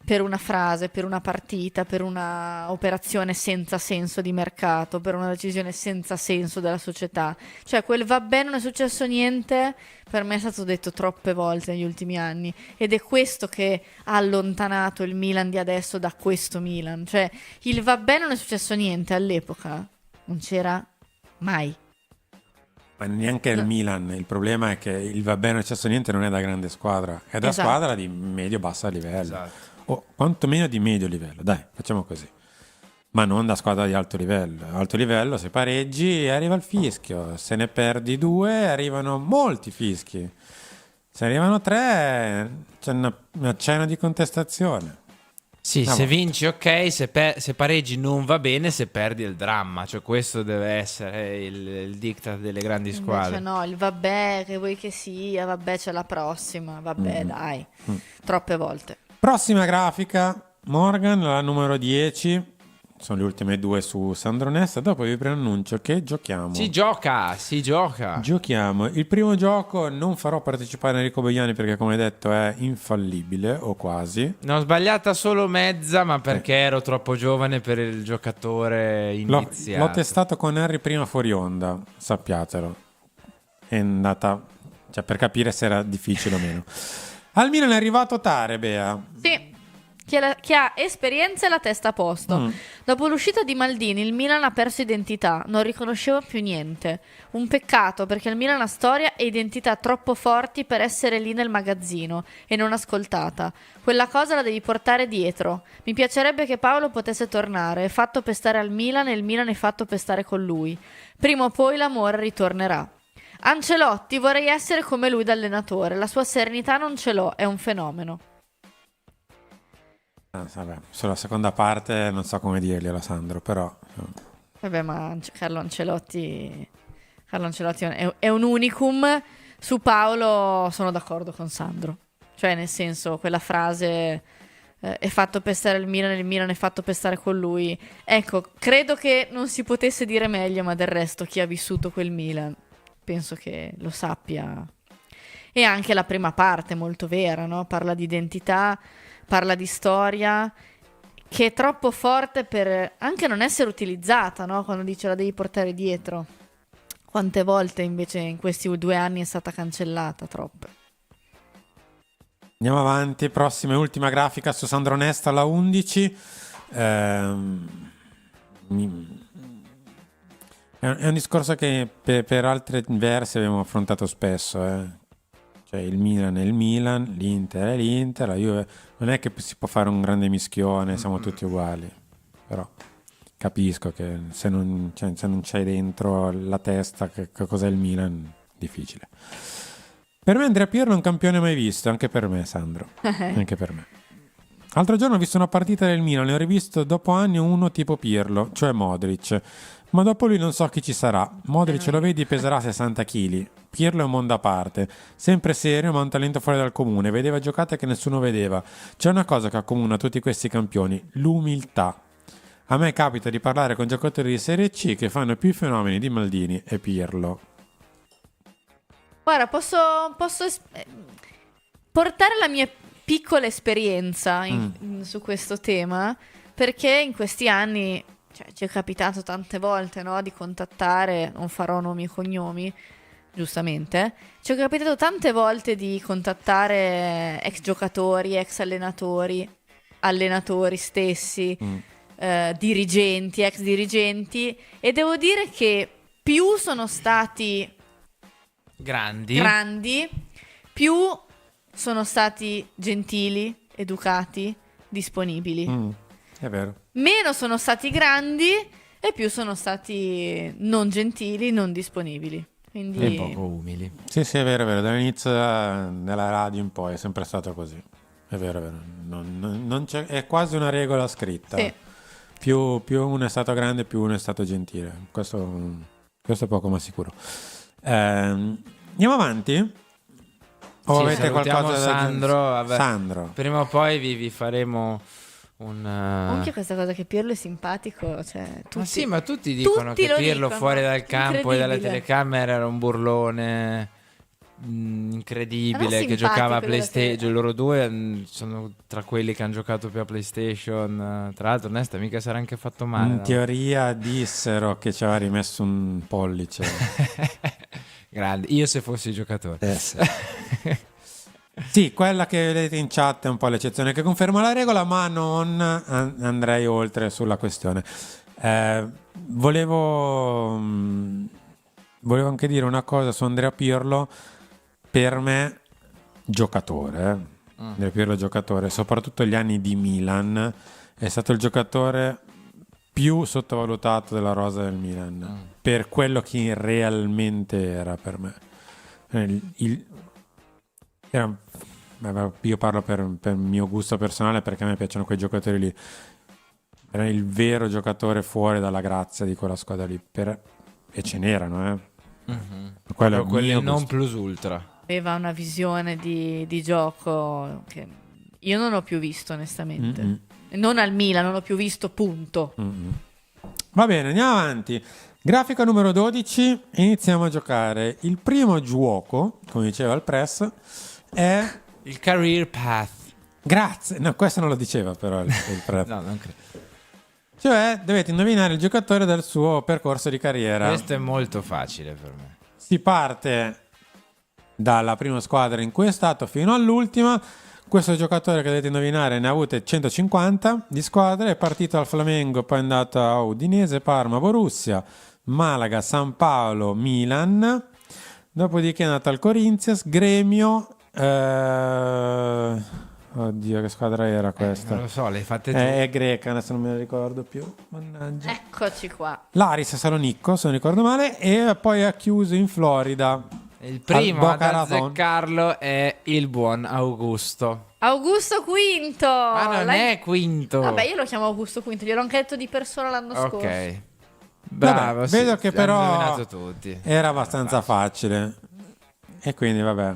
per una frase, per una partita, per una operazione senza senso di mercato, per una decisione senza senso della società. Cioè quel va bene, non è successo niente per me è stato detto troppe volte negli ultimi anni, ed è questo che ha allontanato il Milan di adesso da questo Milan. Cioè il va bene, non è successo niente all'epoca non c'era mai. Ma neanche il Milan. Il problema è che il va bene, non è successo niente, non è da grande squadra, è da Esatto. squadra di medio-bassa livello. Esatto. O quantomeno di medio livello, dai, facciamo così. Ma non da squadra di alto livello. Alto livello, se pareggi, arriva il fischio. Se ne perdi 2, arrivano molti fischi. Se arrivano 3, c'è una cena di contestazione. Sì, Ah, se ma- vinci ok, se pareggi non va bene, se perdi è il dramma. Cioè questo deve essere il diktat delle grandi squadre. Invece no, il vabbè che vuoi che sia, vabbè c'è la prossima, vabbè dai, troppe volte. Prossima grafica, Morgan, la numero 10. Sono le ultime 2 su Sandro Nesta. Dopo vi preannuncio che giochiamo. Si gioca. Giochiamo. Il primo gioco non farò partecipare Enrico Boiani perché, come detto, è infallibile o quasi. Ne ho sbagliata solo mezza, ma perché ero troppo giovane per il giocatore iniziato. L'ho testato con Harry prima fuori onda, sappiatelo. È andata, cioè, per capire se era difficile o meno. Al Milan è arrivato Tare, Bea. Sì, che ha esperienza e la testa a posto. Dopo l'uscita di Maldini il Milan ha perso identità, non riconosceva più niente. Un peccato perché il Milan ha storia e identità troppo forti per essere lì nel magazzino e non ascoltata. Quella cosa la devi portare dietro. Mi piacerebbe che Paolo potesse tornare, è fatto per stare al Milan e il Milan è fatto per stare con lui. Prima o poi l'amore ritornerà. Ancelotti, vorrei essere come lui da allenatore, la sua serenità non ce l'ho, è un fenomeno. Vabbè, sulla seconda parte non so come dirglielo, Sandro, però Vabbè, ma Carlo Ancelotti è un unicum. Su Paolo sono d'accordo con Sandro. Cioè, nel senso, quella frase è fatto per stare al Milan, il Milan è fatto per stare con lui. Ecco, credo che non si potesse dire meglio, ma del resto chi ha vissuto quel Milan penso che lo sappia. E anche la prima parte, molto vera, no? Parla di identità, parla di storia, che è troppo forte per anche non essere utilizzata, no? Quando dice la devi portare dietro. Quante volte invece in questi 2 anni è stata cancellata? Troppe. andiamo avanti. Prossima e ultima grafica su Sandro Nesta, la 11. È un discorso che per altri versi abbiamo affrontato spesso, Cioè il Milan è il Milan, l'Inter è l'Inter, la Juve. Non è che si può fare un grande mischione, siamo tutti uguali. Però capisco che se non c'hai dentro la testa che cos'è il Milan, difficile. Per me Andrea Pirlo è un campione mai visto, anche per me, Sandro. Anche per me. L'altro giorno ho visto una partita del Milan e ho rivisto dopo anni uno tipo Pirlo, cioè Modric. Ma dopo lui non so chi ci sarà. Modric lo vedi, peserà 60 kg. Pirlo è un mondo a parte, sempre serio ma un talento fuori dal comune, vedeva giocate che nessuno vedeva. C'è una cosa che accomuna tutti questi campioni: l'umiltà. A me capita di parlare con giocatori di Serie C che fanno più fenomeni di Maldini e Pirlo. Guarda, posso portare la mia piccola esperienza su questo tema, perché in questi anni, cioè, ci è capitato tante volte, no, di contattare, non farò nomi e cognomi, giustamente, ci è capitato tante volte di contattare ex giocatori, ex allenatori, allenatori stessi, dirigenti, ex dirigenti, e devo dire che più sono stati grandi, più sono stati gentili, educati, disponibili. È vero. Meno sono stati grandi e più sono stati non gentili, non disponibili. Quindi E poco umili. Sì, è vero, è vero. Dall'inizio della radio in poi è sempre stato così. È vero, è vero. Non c'è, è quasi una regola scritta. sì. Più uno è stato grande, più uno è stato gentile. Questo è poco ma sicuro. Andiamo avanti? O Sì, avete salutiamo qualcosa da Sandro, vabbè. Sandro. Prima o poi vi faremo Anche questa cosa che Pirlo è simpatico, cioè, Ma sì, ma tutti dicono tutti che lo Pirlo dicono. fuori dal campo e dalle Incredibile. telecamere era un burlone incredibile, Era che giocava a simpatico PlayStation. della Loro due sono tra quelli che hanno giocato più a PlayStation. Tra l'altro, Nesta mica si era anche fatto male. In no? teoria dissero che ci aveva rimesso un pollice. Grande, io se fossi giocatore. Sì. Sì, quella che vedete in chat è un po' l'eccezione che conferma la regola, ma non andrei oltre sulla questione. Volevo anche dire una cosa su Andrea Pirlo. Per me, giocatore, Andrea Pirlo giocatore, soprattutto gli anni di Milan, è stato il giocatore più sottovalutato della rosa del Milan, per quello che realmente era per me. Io parlo per mio gusto personale, perché a me piacciono quei giocatori lì. Era il vero giocatore fuori dalla grazia di quella squadra lì, e ce n'erano, quello è il Quelli mio non gusto. plus ultra. Aveva una visione di gioco che io non ho più visto, onestamente. Mm-mm. Non al Milan, non ho più visto, punto. Va bene, andiamo avanti. Grafica numero 12, iniziamo a giocare. Il primo gioco, come diceva il press, è... Il career path. Grazie, no, questo non lo diceva però il press. No, non credo. Cioè, dovete indovinare il giocatore del suo percorso di carriera. Questo è molto facile per me. Si parte dalla prima squadra in cui è stato fino all'ultima. Questo giocatore che dovete indovinare ne ha avute 150 di squadre. È partito al Flamengo, poi è andato a Udinese, Parma, Borussia, Malaga, San Paolo, Milan. Dopodiché è andato al Corinthians, Gremio. Oddio, che squadra era questa? Non lo so, le hai fatte tu. È greca, adesso non me la ricordo più. Mannaggia. Eccoci qua. L'Aris Salonicco, se non ricordo male, e poi ha chiuso in Florida. Il primo Al ad Boca Raton. azzeccarlo è il buon Augusto. Augusto Quinto. Ma non è quinto. Vabbè, io lo chiamo Augusto Quinto, gliel'ho anche detto di persona l'anno scorso. Ok. Bravo, Vabbè, sì, vedo che hanno però indovinato tutti. era abbastanza facile. E quindi vabbè.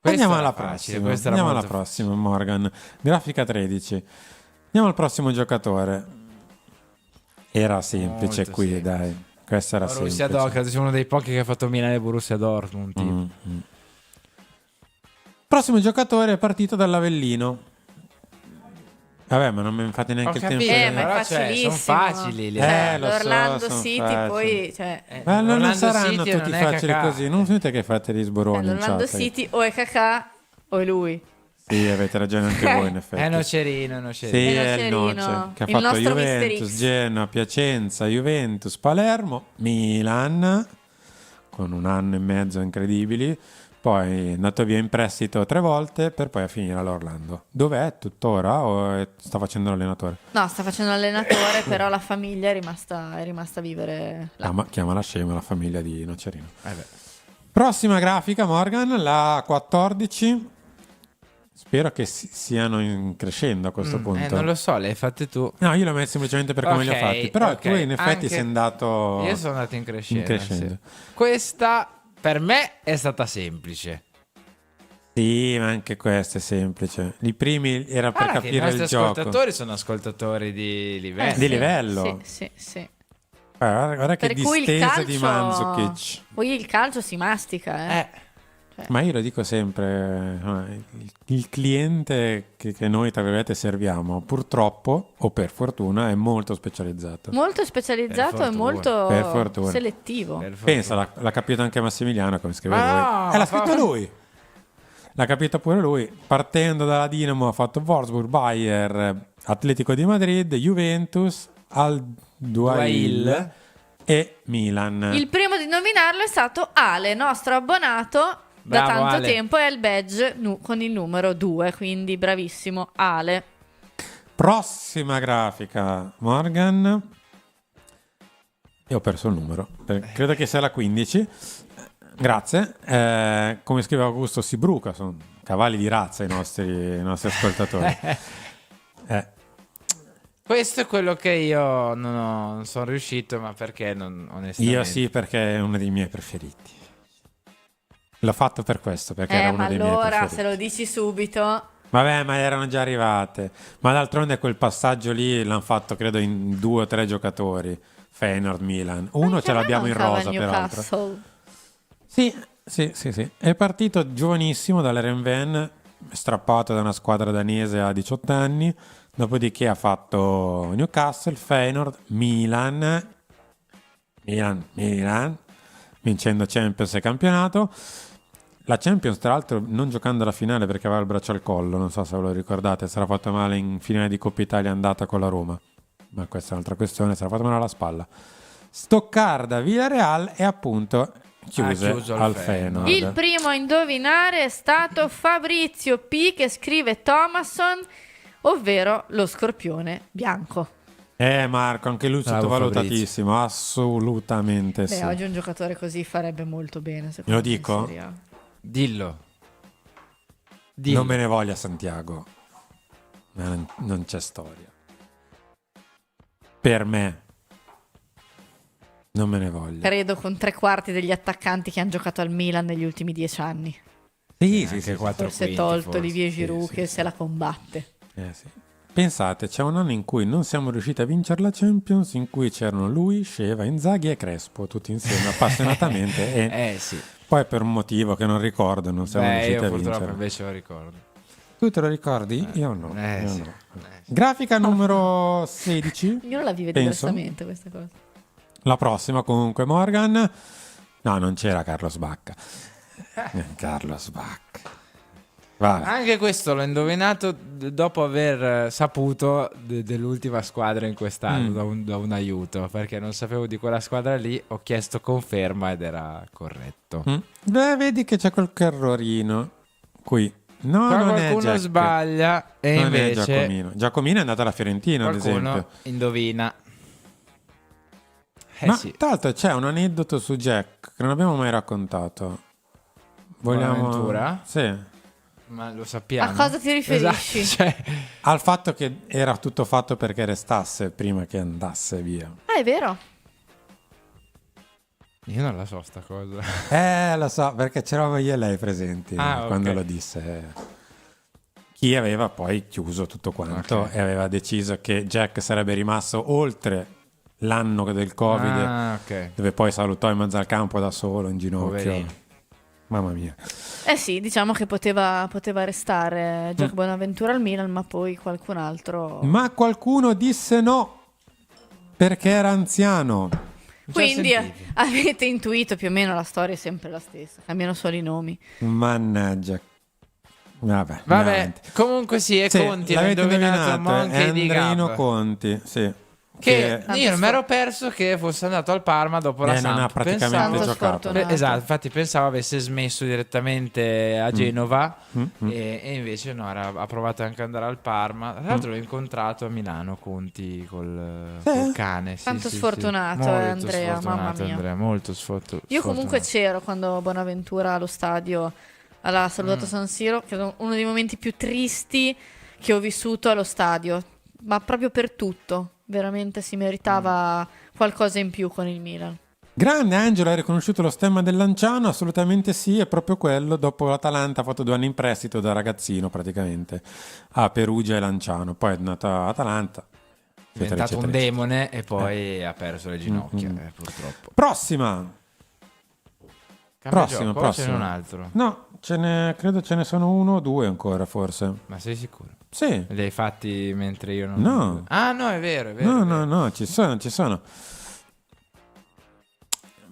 Questo Andiamo era alla facile, prossima. questo era Andiamo alla molto prossima, Morgan. Grafica 13. Andiamo al prossimo giocatore. Era semplice Molto qui, semplice. dai. Questo era Borussia semplice. Dortmund, credo sia uno dei pochi che ha fatto Milan e Borussia Dortmund. tipo. Mm. Prossimo giocatore è partito dall'Avellino. Vabbè, ma non mi fate Ho neanche il tempo. capito, ma è però facilissimo. sono facili. lo so, L'Orlando sono City, facili. poi cioè, Ma non Orlando saranno City tutti non è facili Kakà. così. Non finite che fate gli sboroni in l'Orlando chat. City o è Kakà o è lui. Sì, avete ragione anche voi, in effetti. È Nocerino, Sì, Nocerino. è il Nocerino, Noce, che ha il fatto nostro Mister Juventus, X. Genoa, Piacenza, Juventus, Palermo, Milan, con un anno e mezzo incredibili. Poi è andato via in prestito 3 volte per poi finire all'Orlando. Dov'è tuttora o sta facendo l'allenatore? No, sta facendo allenatore, però la famiglia è rimasta a vivere là. Chiamala scema la famiglia di Nocerino. Beh. Prossima grafica, Morgan, la 14. Spero che siano crescendo a questo punto. Non lo so, le hai fatte tu. No, io l'ho messo semplicemente per come li ho Ok, fatti. Però ok. tu in effetti Anche- sei andato Io sono andato in crescendo. sì. Questa per me è stata semplice. Sì, ma anche questo è semplice. I primi era per Guarda che capire i il nostri gioco. ascoltatori sono ascoltatori di livello. Di livello. Sì. Guarda che Per cui il distesa calcio di Mandzukic. Poi il calcio si mastica, Ma io lo dico sempre, il cliente che noi tra virgolette serviamo, purtroppo o per fortuna, è molto specializzato. Molto specializzato Per e fortuna. molto Per fortuna. selettivo. Per favore. Pensa, l'ha capito anche Massimiliano, come scrive Ma lui. no, L'ha scritto ma- lui. L'ha capito pure lui. Partendo dalla Dinamo ha fatto Wolfsburg, Bayern, Atletico di Madrid, Juventus, Al Duail e Milan. Il primo di indovinarlo è stato Ale, nostro abbonato da Bravo, tanto Ale. tempo, e ha il badge con il numero 2, quindi bravissimo Ale. Prossima grafica, Morgan. E ho perso il numero. Credo che sia la 15. Grazie. Come scrive Augusto, si bruca. Sono cavalli di razza i nostri ascoltatori. Questo è quello che io non sono riuscito, ma perché non, onestamente. Io sì, perché è uno dei miei preferiti. L'ho fatto per questo, perché era uno Ma dei miei allora preferiti. se lo dici subito. Vabbè, ma erano già arrivate. Ma d'altronde quel passaggio lì l'hanno fatto credo in 2 o 3 giocatori. Feyenoord, Milan. Uno ce l'abbiamo in rosa peraltro. Sì. È partito giovanissimo dall'Erenven, strappato da una squadra danese a 18 anni. Dopodiché ha fatto Newcastle, Feyenoord, Milan, vincendo Champions e campionato. La Champions, tra l'altro, non giocando la finale perché aveva il braccio al collo, non so se ve lo ricordate, sarà fatto male in finale di Coppa Italia andata con la Roma. Ma questa è un'altra questione, sarà fatto male alla spalla. Stoccarda, Villarreal e appunto chiuse al Feyenoord. Il primo a indovinare è stato Fabrizio P, che scrive Thomasson, ovvero lo scorpione bianco. Marco, anche lui sottovalutatissimo, assolutamente sì. Oggi un giocatore così farebbe molto bene, secondo Lo me, dico? in Serie A. Dillo. Non me ne voglia Santiago, ma non c'è storia. Per me non me ne voglia. Credo con 3/4 degli attaccanti che hanno giocato al Milan negli ultimi 10 anni. Sì, Forse tolto Olivier Giroud che se la combatte. Sì. Pensate, c'è un anno in cui non siamo riusciti a vincere la Champions, in cui c'erano lui, Sheva, Inzaghi e Crespo, tutti insieme appassionatamente. E sì. poi per un motivo che non ricordo non siamo riusciti a vincere. Purtroppo invece lo ricordo. Tu te lo ricordi? Io no. Sì. No. Grafica numero 16. Ognuno la vive penso. diversamente questa cosa. La prossima comunque Morgan. No, non c'era Carlos Bacca. Carlos Bacca. Vai. Anche questo l'ho indovinato dopo aver saputo dell'ultima squadra in quest'anno da un aiuto, perché non sapevo di quella squadra lì, ho chiesto conferma ed era corretto. Beh, vedi che c'è qualche errorino qui. No, Qua non qualcuno è sbaglia e non invece è Giacomino è andato alla Fiorentina, ad esempio. qualcuno indovina. Ma Sì. tra l'altro c'è un aneddoto su Jack che non abbiamo mai raccontato. Bonaventura? Sì. Ma lo sappiamo. A cosa ti riferisci? Esatto, cioè, Al fatto che era tutto fatto perché restasse prima che andasse via. Ah, è vero. io non la so sta cosa. Lo so, perché c'eravamo io e lei presenti quando ok. lo disse. Chi aveva poi chiuso tutto quanto e aveva deciso che Jack sarebbe rimasto oltre l'anno del Covid, Ok. dove poi salutò in mezzo al campo da solo, in ginocchio. Poverino. Mamma mia. Sì, diciamo che poteva restare Jack Bonaventura al Milan, ma poi qualcun altro. Ma qualcuno disse no, perché era anziano. Quindi sentiti. avete intuito più o meno la storia è sempre la stessa, cambiano solo i nomi. Mannaggia. Vabbè, Vabbè, comunque sì, è Sì, Conti, l'ha l'avete indovinato indovinato, Monkey è di Andrino Gab. Conti, sì. Che Tanto io non mi ero perso che fosse andato al Parma dopo la non Samp. ha praticamente Tanto giocato. sfortunato. Esatto, infatti pensavo avesse smesso direttamente a Genova Mm. e invece no, ha provato anche ad andare al Parma. Tra l'altro l'ho incontrato a Milano Conti col cane. Sì, Quanto sì, sfortunato sì. è Molto Andrea, sfortunato, mamma mia. Andrea, molto Io comunque sfortunato. c'ero quando Bonaventura allo stadio aveva salutato San Siro, che è uno dei momenti più tristi che ho vissuto allo stadio, ma proprio per tutto. Veramente si meritava qualcosa in più con il Milan. Grande Angelo, hai riconosciuto lo stemma del Lanciano? Assolutamente sì, è proprio quello. Dopo l'Atalanta ha fatto 2 anni in prestito da ragazzino praticamente a Perugia e Lanciano. Poi è andato a Atalanta. È diventato un eccetera. demone e poi ha perso le ginocchia, purtroppo. Prossima. Cambia Prossimo, gioco, o prossimo. ce n'è un altro? No, credo ce ne sono 1 o 2 ancora forse. Ma sei sicuro? Sì. Li hai fatti mentre io non... No. Ah no, è vero, è vero. No, è vero. no, ci sono.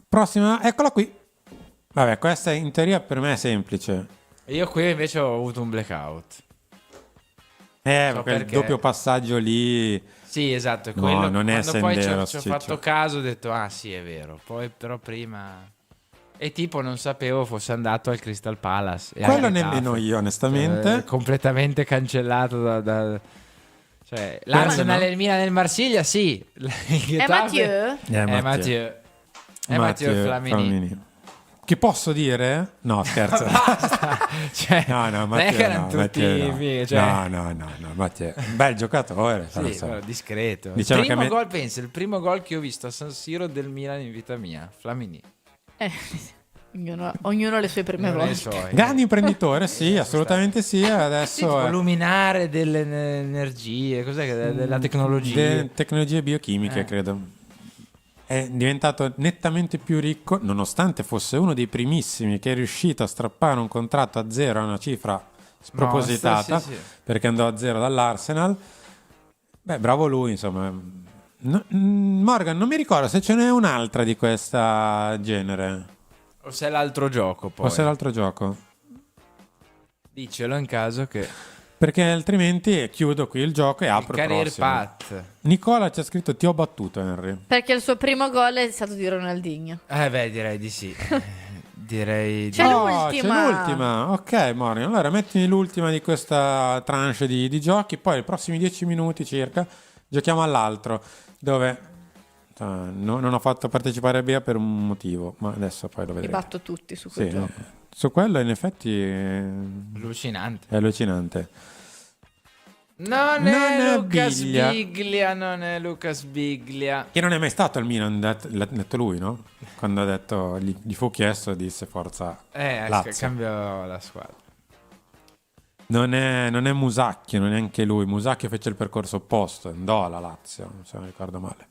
Prossima, eccola qui. Vabbè, questa in teoria per me è semplice. Io qui invece ho avuto un blackout. Quel perché. doppio passaggio lì. Sì, esatto, è No, quello. non è Quando poi ci ho Senderos, ci ho Ciccio. fatto caso, ho detto, ah sì, è vero. Poi però prima... E tipo non sapevo fosse andato al Crystal Palace. E Quello al nemmeno Getafe. io, onestamente. Completamente cancellato Cioè, l'Arsenal e il Milan nel Marsiglia, sì. Il È Getafe- Mathieu? È Mathieu. È Mathieu Flamini. Che posso dire? No, scherzo. Cioè, No, non è Mathieu, che erano tutti Mathieu, no. fighi, cioè- No, Mathieu. Bel giocatore. Sì, però, però discreto. Diciamo il primo che gol, pensa, il primo gol che ho visto a San Siro del Milan in vita mia, Flamini. Ognuno ha le sue prime Non ne volte. so, Grande imprenditore, sì, assolutamente sì. Adesso luminare delle energie, cos'è che della tecnologia? tecnologie biochimiche, credo. È diventato nettamente più ricco, nonostante fosse uno dei primissimi che è riuscito a strappare un contratto a zero a una cifra spropositata, Sì. perché andò a zero dall'Arsenal. Beh, bravo lui, insomma. Morgan, non mi ricordo se ce n'è un'altra di questa genere. O se è l'altro gioco, poi. O se è l'altro gioco. Dicelo in caso che... Perché altrimenti chiudo qui il gioco e apro il Career prossimo. path. Nicola ci ha scritto: ti ho battuto, Henry. Perché il suo primo gol è stato di Ronaldinho. Beh, direi di sì. Direi di... C'è l'ultima. C'è l'ultima. Ok, Morgan. Allora mettimi l'ultima di questa tranche di giochi. Poi i prossimi 10 minuti circa giochiamo all'altro. Dove non ho fatto partecipare Bea per un motivo. Ma adesso poi lo Li vedremo. batto tutti su quel Sì, gioco. su quello in effetti Allucinante. è allucinante. Non Non è è Lucas Biglia. Biglia, non è Lucas Biglia. Che non è mai stato al Milan, l'ha detto lui, no? Quando ha detto, gli fu chiesto, disse forza Lazio. Cambio la squadra. Non è Musacchio, non è anche lui. Musacchio fece il percorso opposto, andò alla Lazio, se non ricordo male.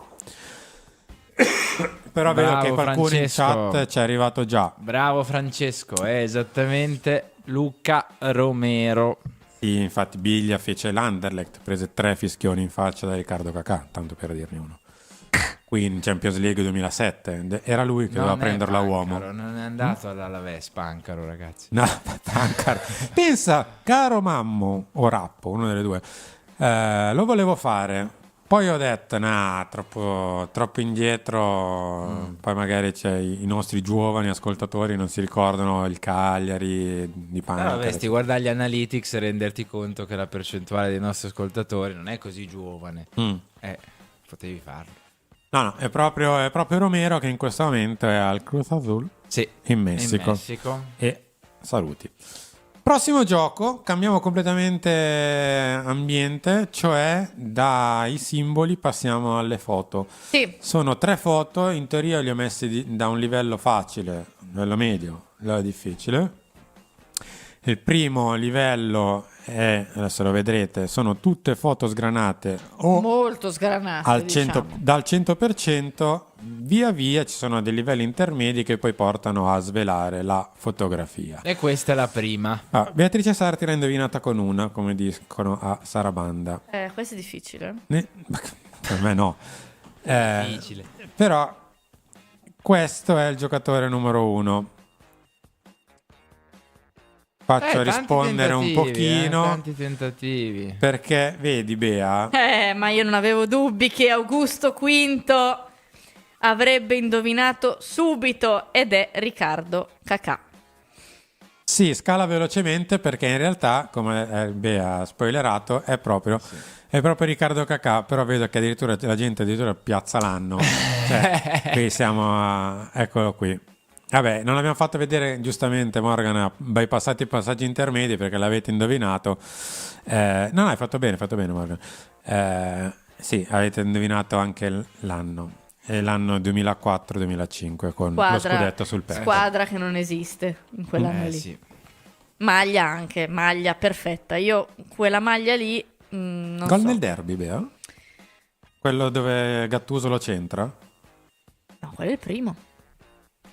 Però vedo Bravo, che qualcuno Francesco. in chat ci è arrivato già. Bravo Francesco, è esattamente Luca Romero. Sì, infatti Biglia fece l'Anderlecht, prese 3 fischioni in faccia da Riccardo Cacà, tanto per dirne uno. Qui in Champions League 2007 era lui che doveva prenderlo a uomo. Non è andato all'Alaves Pancaro, ragazzi. No, Pancaro. Pensa, caro Mammo o Rappo, uno delle due, lo volevo fare. Poi ho detto, nah, troppo indietro. Poi magari c'è i nostri giovani ascoltatori non si ricordano il Cagliari di Pancaro. Dovresti guardare gli analytics e renderti conto che la percentuale dei nostri ascoltatori non è così giovane. Potevi farlo. No, è proprio Romero che in questo momento è al Cruz Azul Sì, in Messico. in Messico. E saluti. Prossimo gioco, cambiamo completamente ambiente, cioè dai simboli passiamo alle foto. Sì, Sono 3 foto, in teoria li ho messi da un livello facile, livello medio, livello difficile. Il primo livello è, adesso lo vedrete, sono tutte foto sgranate o molto sgranate, al 100 diciamo. dal 100%, via via ci sono dei livelli intermedi che poi portano a svelare la fotografia. E questa è la prima. Beatrice Sarti l'ha indovinata con una, come dicono a Sarabanda. Questo è difficile. Per me no. Difficile. Però questo è il giocatore numero 1. Faccio Tanti rispondere un tentativi, pochino tanti tentativi. perché vedi Bea, Ma io non avevo dubbi che Augusto V avrebbe indovinato subito ed è Riccardo Cacà. sì, scala velocemente perché in realtà, come Bea ha spoilerato, è proprio Riccardo Cacà, però vedo che addirittura la gente addirittura piazza l'anno. Cioè, qui siamo eccolo qui. Vabbè, non abbiamo fatto vedere giustamente, Morgan ha bypassato i passaggi intermedi perché l'avete indovinato. No, hai fatto bene Morgan. Sì, avete indovinato anche l'anno. È l'anno 2004-2005 con lo scudetto sul petto. Squadra che non esiste in quell'anno lì. Sì. Maglia anche, maglia perfetta. Io quella maglia lì non Gol so. nel derby, Bea? Quello dove Gattuso lo centra? No, quello è il primo.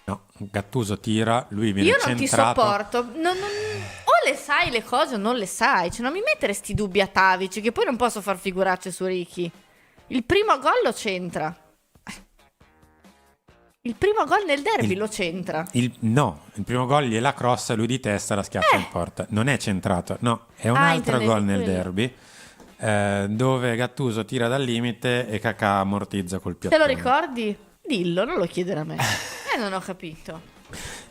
No, Gattuso tira, lui viene Io non centrato. ti sopporto. O le sai le cose o non le sai. Cioè, non mi mettere sti dubbi atavici, che poi non posso far figuracce su Ricky. Il primo gol lo c'entra. Il primo gol nel derby lo c'entra. No, il primo gol gliela crossa, lui di testa la schiaccia in porta. Non è centrato, no, è un altro intendevi gol nel quello. derby dove Gattuso tira dal limite e Cacà ammortizza col Te piattone. lo ricordi? Dillo, non lo chiedere a me. Non ho capito.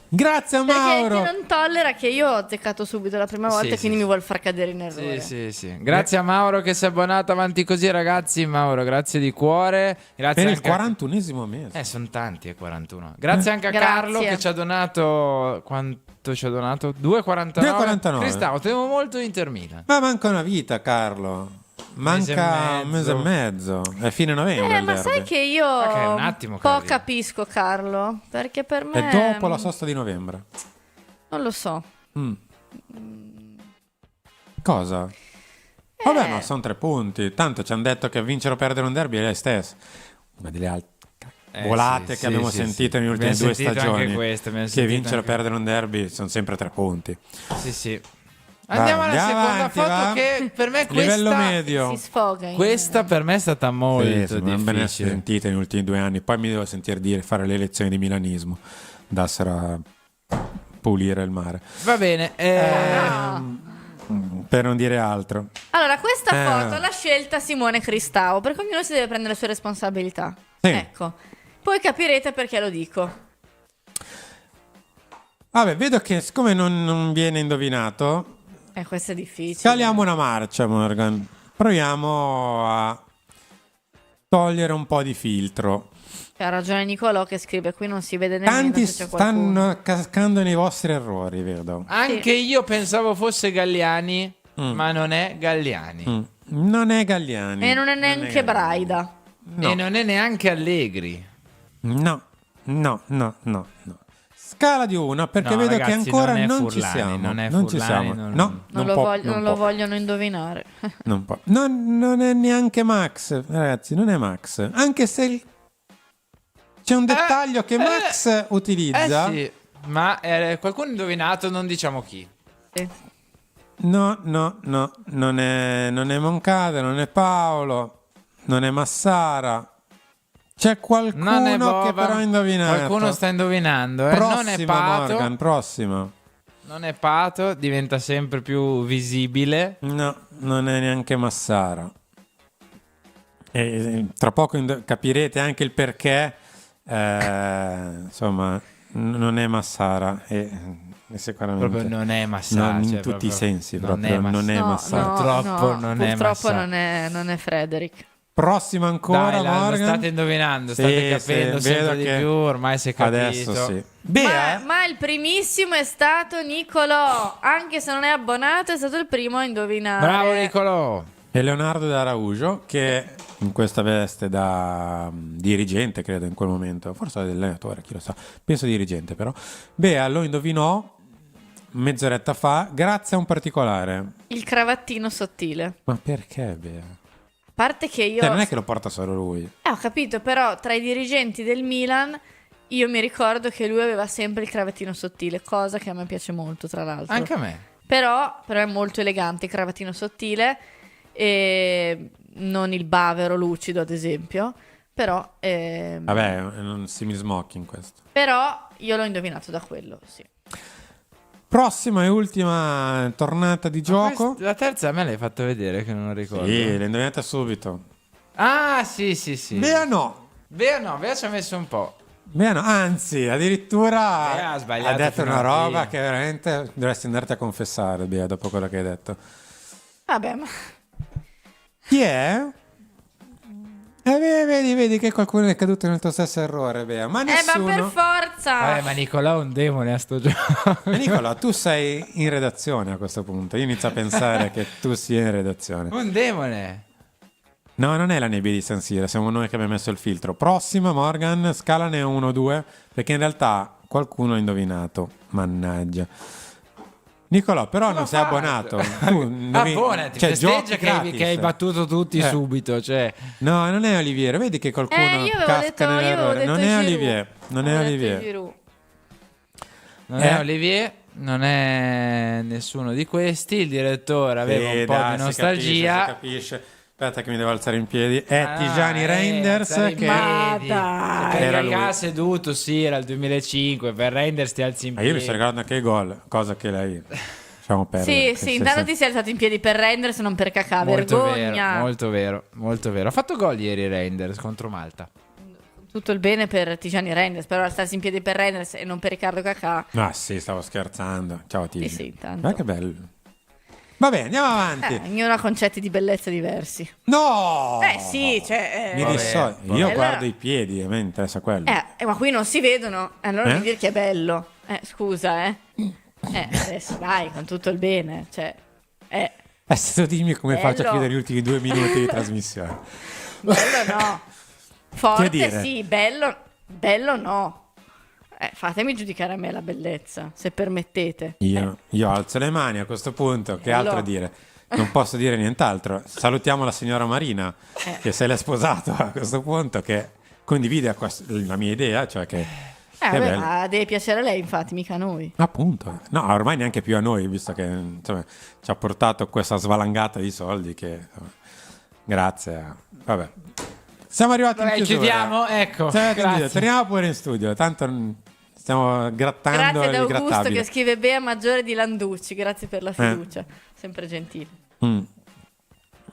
Grazie a Perché Mauro! non tollera che io ho azzeccato subito la prima volta Sì, e quindi sì, mi vuol far cadere in errore. Sì. Grazie a Mauro che si è abbonato, avanti così ragazzi. Mauro, grazie di cuore. Grazie Per il anche a- 41esimo mese. sono tanti, 41. Grazie anche a Grazie. Carlo che ci ha donato. Quanto ci ha donato? 2,49. 2,49. Cristavo, tenevo molto Inter Milan. Ma manca una vita, Carlo. Manca un mese e mezzo. È fine novembre il Ma derby. sai che io Ok, un attimo, un po' Carlino. capisco Carlo, perché per me È dopo la sosta di novembre. non lo so. Cosa? Vabbè, no, sono 3 punti. Tanto ci hanno detto che vincere o perdere un derby è lei stessa. Una delle altre volate sì, che abbiamo sì, sentito sì. nelle ultime Abbiamo 2 sentito stagioni. anche queste, abbiamo che sentito vincere o anche- perdere un derby sono sempre 3 punti. Sì. Andiamo alla andiamo seconda avanti, foto va. che per me Livello questa... medio. Si sfoga. Questa per me è stata molto Sì, non me ne difficile. sentite negli ultimi 2 anni. Poi mi devo sentire dire fare le lezioni di milanismo. Dassero a pulire il mare. Va bene. Per non dire altro. Allora, questa foto l'ha scelta Simone Cristau, perché ognuno si deve prendere le sue responsabilità. Sì. Ecco. Poi capirete perché lo dico. Vabbè, vedo che siccome non viene indovinato, Questo è difficile. scaliamo una marcia, Morgan. Proviamo a togliere un po' di filtro. Ha ragione Nicolò che scrive, qui non si vede nemmeno Tanti se c'è qualcuno. stanno cascando nei vostri errori, vedo. Anche io pensavo fosse Galliani, ma non è Galliani. Non è Galliani. E non è neanche Braida. No. E non è neanche Allegri. No. Scala di 1 perché No, vedo ragazzi, che ancora non è non ci Furlani, siamo. non è Non ci Furlani, siamo. non- No, Non lo vogliono indovinare. Non può. Non è neanche Max, ragazzi, non è Max. Anche se c'è un dettaglio che Max utilizza. Sì, ma qualcuno ha indovinato, non diciamo chi. Sì. No, non è Moncada, non è Paolo, non è Massara. C'è qualcuno Non è che Bova. però ha indovinato. Qualcuno sta indovinando, Prossima, non è Pato. Morgan, prossima. Non è Pato, diventa sempre più visibile. No, non è neanche Massara. E tra poco capirete anche il perché. Insomma, non è Massara. E sicuramente Proprio non è Massara. non in cioè, tutti proprio i sensi. non Proprio, è Massara. non è No, Massara. Purtroppo non è purtroppo Massara. non è Frederick. Prossima ancora, Dai, lo Morgan. state indovinando, Sì, state capendo sì, sempre vedo di che più, ormai si è capito. Adesso sì. Bea, Ma il primissimo è stato Nicolò. Anche se non è abbonato, è stato il primo a indovinare. Bravo Nicolò. e Leonardo d'Araujo, che in questa veste da dirigente, credo in quel momento, forse allenatore, chi lo sa, penso dirigente però. Bea lo indovinò mezz'oretta fa grazie a un particolare. Il cravattino sottile. Ma perché Bea? A parte che io... Cioè, non è che lo porta solo lui. Ho capito, però tra i dirigenti del Milan io mi ricordo che lui aveva sempre il cravattino sottile, cosa che a me piace molto, tra l'altro. Anche a me. Però è molto elegante il cravattino sottile, e non il bavero lucido, ad esempio. Però Vabbè, è un simile smoking questo. però io l'ho indovinato da quello, sì. Prossima e ultima tornata di gioco. La terza a me l'hai fatto vedere che non ricordo. Sì, l'hai indovinata subito. Ah, sì. Bea no. Bea ci ha messo un po'. Bea no, anzi, addirittura Bea ha sbagliato ha detto fino una a roba prima. che veramente dovresti andarti a confessare, Bea, dopo quello che hai detto. Vabbè, ma... Chi è? Vedi che qualcuno è caduto nel tuo stesso errore, Bea. Ma ma nessuno... per forza! Ma Nicolò è un demone a sto gioco. Nicola, tu sei in redazione a questo punto. Io inizio a pensare che tu sia in redazione. Un demone. No, non è la nebbia di San Siro, siamo noi che abbiamo messo il filtro. Prossima, Morgan, scalane 1-2, perché in realtà qualcuno ha indovinato. Mannaggia. Nicolò, però non sei abbonato. Tu Abbonati, cioè, festeggia giochi che hai gratis. battuto tutti subito. Cioè. No, non è Oliviero. Vedi che qualcuno io avevo casca detto, nell'errore. Non è Giroud. Olivier. Non è Avevo detto Olivier. Giroud. Non è Olivier, non è nessuno di questi. Il direttore aveva un po' Dai, di si nostalgia. capisce. Aspetta che mi devo alzare in piedi. È Tijani Reinders alzare in che... piedi. Ma Perché Era Gagà lui. seduto, sì, era il 2005. Per Reinders ti alzi in Ma piedi. io mi sto ricordando anche i gol, cosa che lei... Lasciamo perdere. Sì, intanto ti sei alzato in piedi per Renders, non per Cacà. Molto Vergogna. vero, molto vero. Ha fatto gol ieri Reinders contro Malta. Tutto il bene per Tijani Renders, però alzarsi in piedi per Renders e non per Riccardo Cacà. Ah sì, stavo scherzando. Ciao Tijani. Sì, intanto. Ma che bello. Vabbè, andiamo avanti. Ognuno ha concetti di bellezza diversi. No! Sì, cioè... Mi Vabbè, disso- vabbè. io Allora- guardo i piedi, a me interessa quello. ma qui non si vedono. Allora Eh? non dire che è bello. Scusa, adesso dai, con tutto il bene. Cioè, Se tu dimmi come faccio a Bello. chiudere gli ultimi 2 minuti di trasmissione. Bello no. Che Forte dire? sì, bello no. Fatemi giudicare a me la bellezza, se permettete. Io alzo le mani a questo punto, che Bello. altro dire? Non posso dire nient'altro. Salutiamo la signora Marina, che se l'è sposato a questo punto, che condivide la mia idea, cioè che è Vabbè, bello. ma deve piacere a lei, infatti, mica a noi. Appunto, no, ormai neanche più a noi, visto che insomma, ci ha portato questa svalangata di soldi che insomma, grazie a... Vabbè. Siamo arrivati in chiusura. Chiudiamo, ecco. Siamo arrivati in Grazie. chiusura. Torniamo pure in studio, tanto stiamo grattando Grazie ad il Augusto grattabile. che scrive Bea Maggiore di Landucci, grazie per la fiducia, sempre gentile.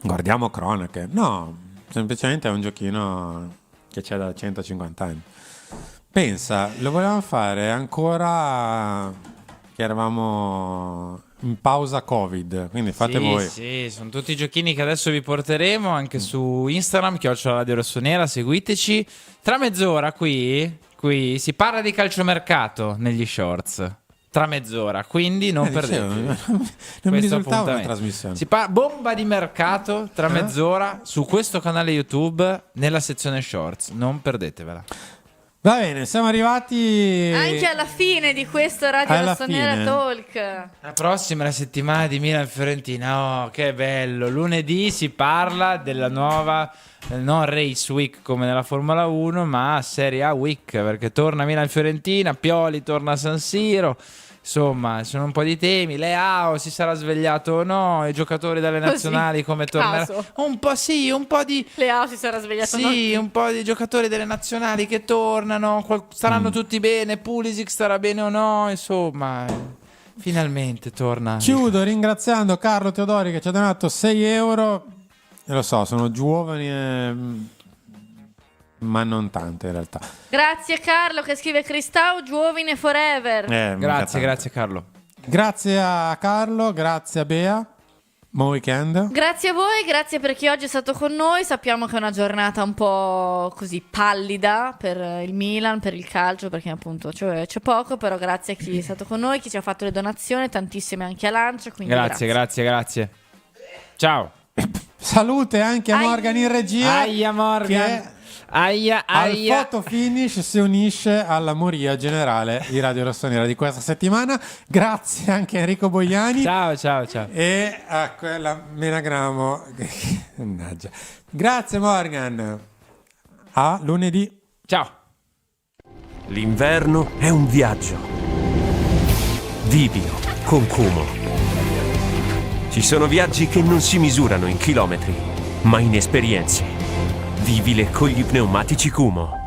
Guardiamo cronache. No, semplicemente è un giochino che c'è da 150 anni. Pensa, lo volevamo fare ancora che eravamo in pausa Covid, quindi fate voi. Sì, sono tutti giochini che adesso vi porteremo anche su Instagram, @Radio Rossonera, seguiteci. Tra mezz'ora qui si parla di calciomercato negli shorts. Tra mezz'ora, quindi non Dicevo, perdete. non mi questo risultava una appuntamento. trasmissione. Bomba di mercato tra mezz'ora su questo canale YouTube nella sezione shorts. Non perdetevela. Va bene, siamo arrivati Anche alla fine di questo Radio Alla Rossonera fine. Talk. La prossima è la settimana di Milan-Fiorentina. Oh, che bello! Lunedì si parla della nuova, non Race Week come nella Formula 1, ma Serie A Week, perché torna Milan-Fiorentina, Pioli torna a San Siro. Insomma, ci sono un po' di temi. Leao si sarà svegliato o no? I giocatori dalle Così, nazionali come torneranno? caso. Un po' di... Leao si sarà svegliato. Sì, un po' di giocatori delle nazionali che tornano, staranno tutti bene, Pulisic starà bene o no, insomma, finalmente torna. Chiudo ringraziando Carlo Teodori che ci ha donato 6 euro. Lo so, sono giovani, ma non tante in realtà. Grazie Carlo che scrive Cristau, giovine forever. Mica Grazie, tanto. grazie Carlo. Grazie a Carlo, grazie a Bea. Buon weekend. Grazie a voi, grazie per chi oggi è stato con noi. Sappiamo che è una giornata un po' così pallida per il Milan, per il calcio, perché appunto c'è poco, però grazie a chi è stato con noi, chi ci ha fatto le donazioni, tantissime anche a Lancia. Quindi Grazie. Ciao. Salute anche a Ai. Morgan in regia. Aia Morgan. Che Aia. al photo finish si unisce alla moria generale di Radio Rossonera di questa settimana. Grazie anche a Enrico Boiani. Ciao. E a quella Menagramo. Mannaggia. Grazie Morgan. A lunedì. Ciao. L'inverno è un viaggio. Vivilo con Kumo. Ci sono viaggi che non si misurano in chilometri, ma in esperienze. Vivile con gli pneumatici Kumo.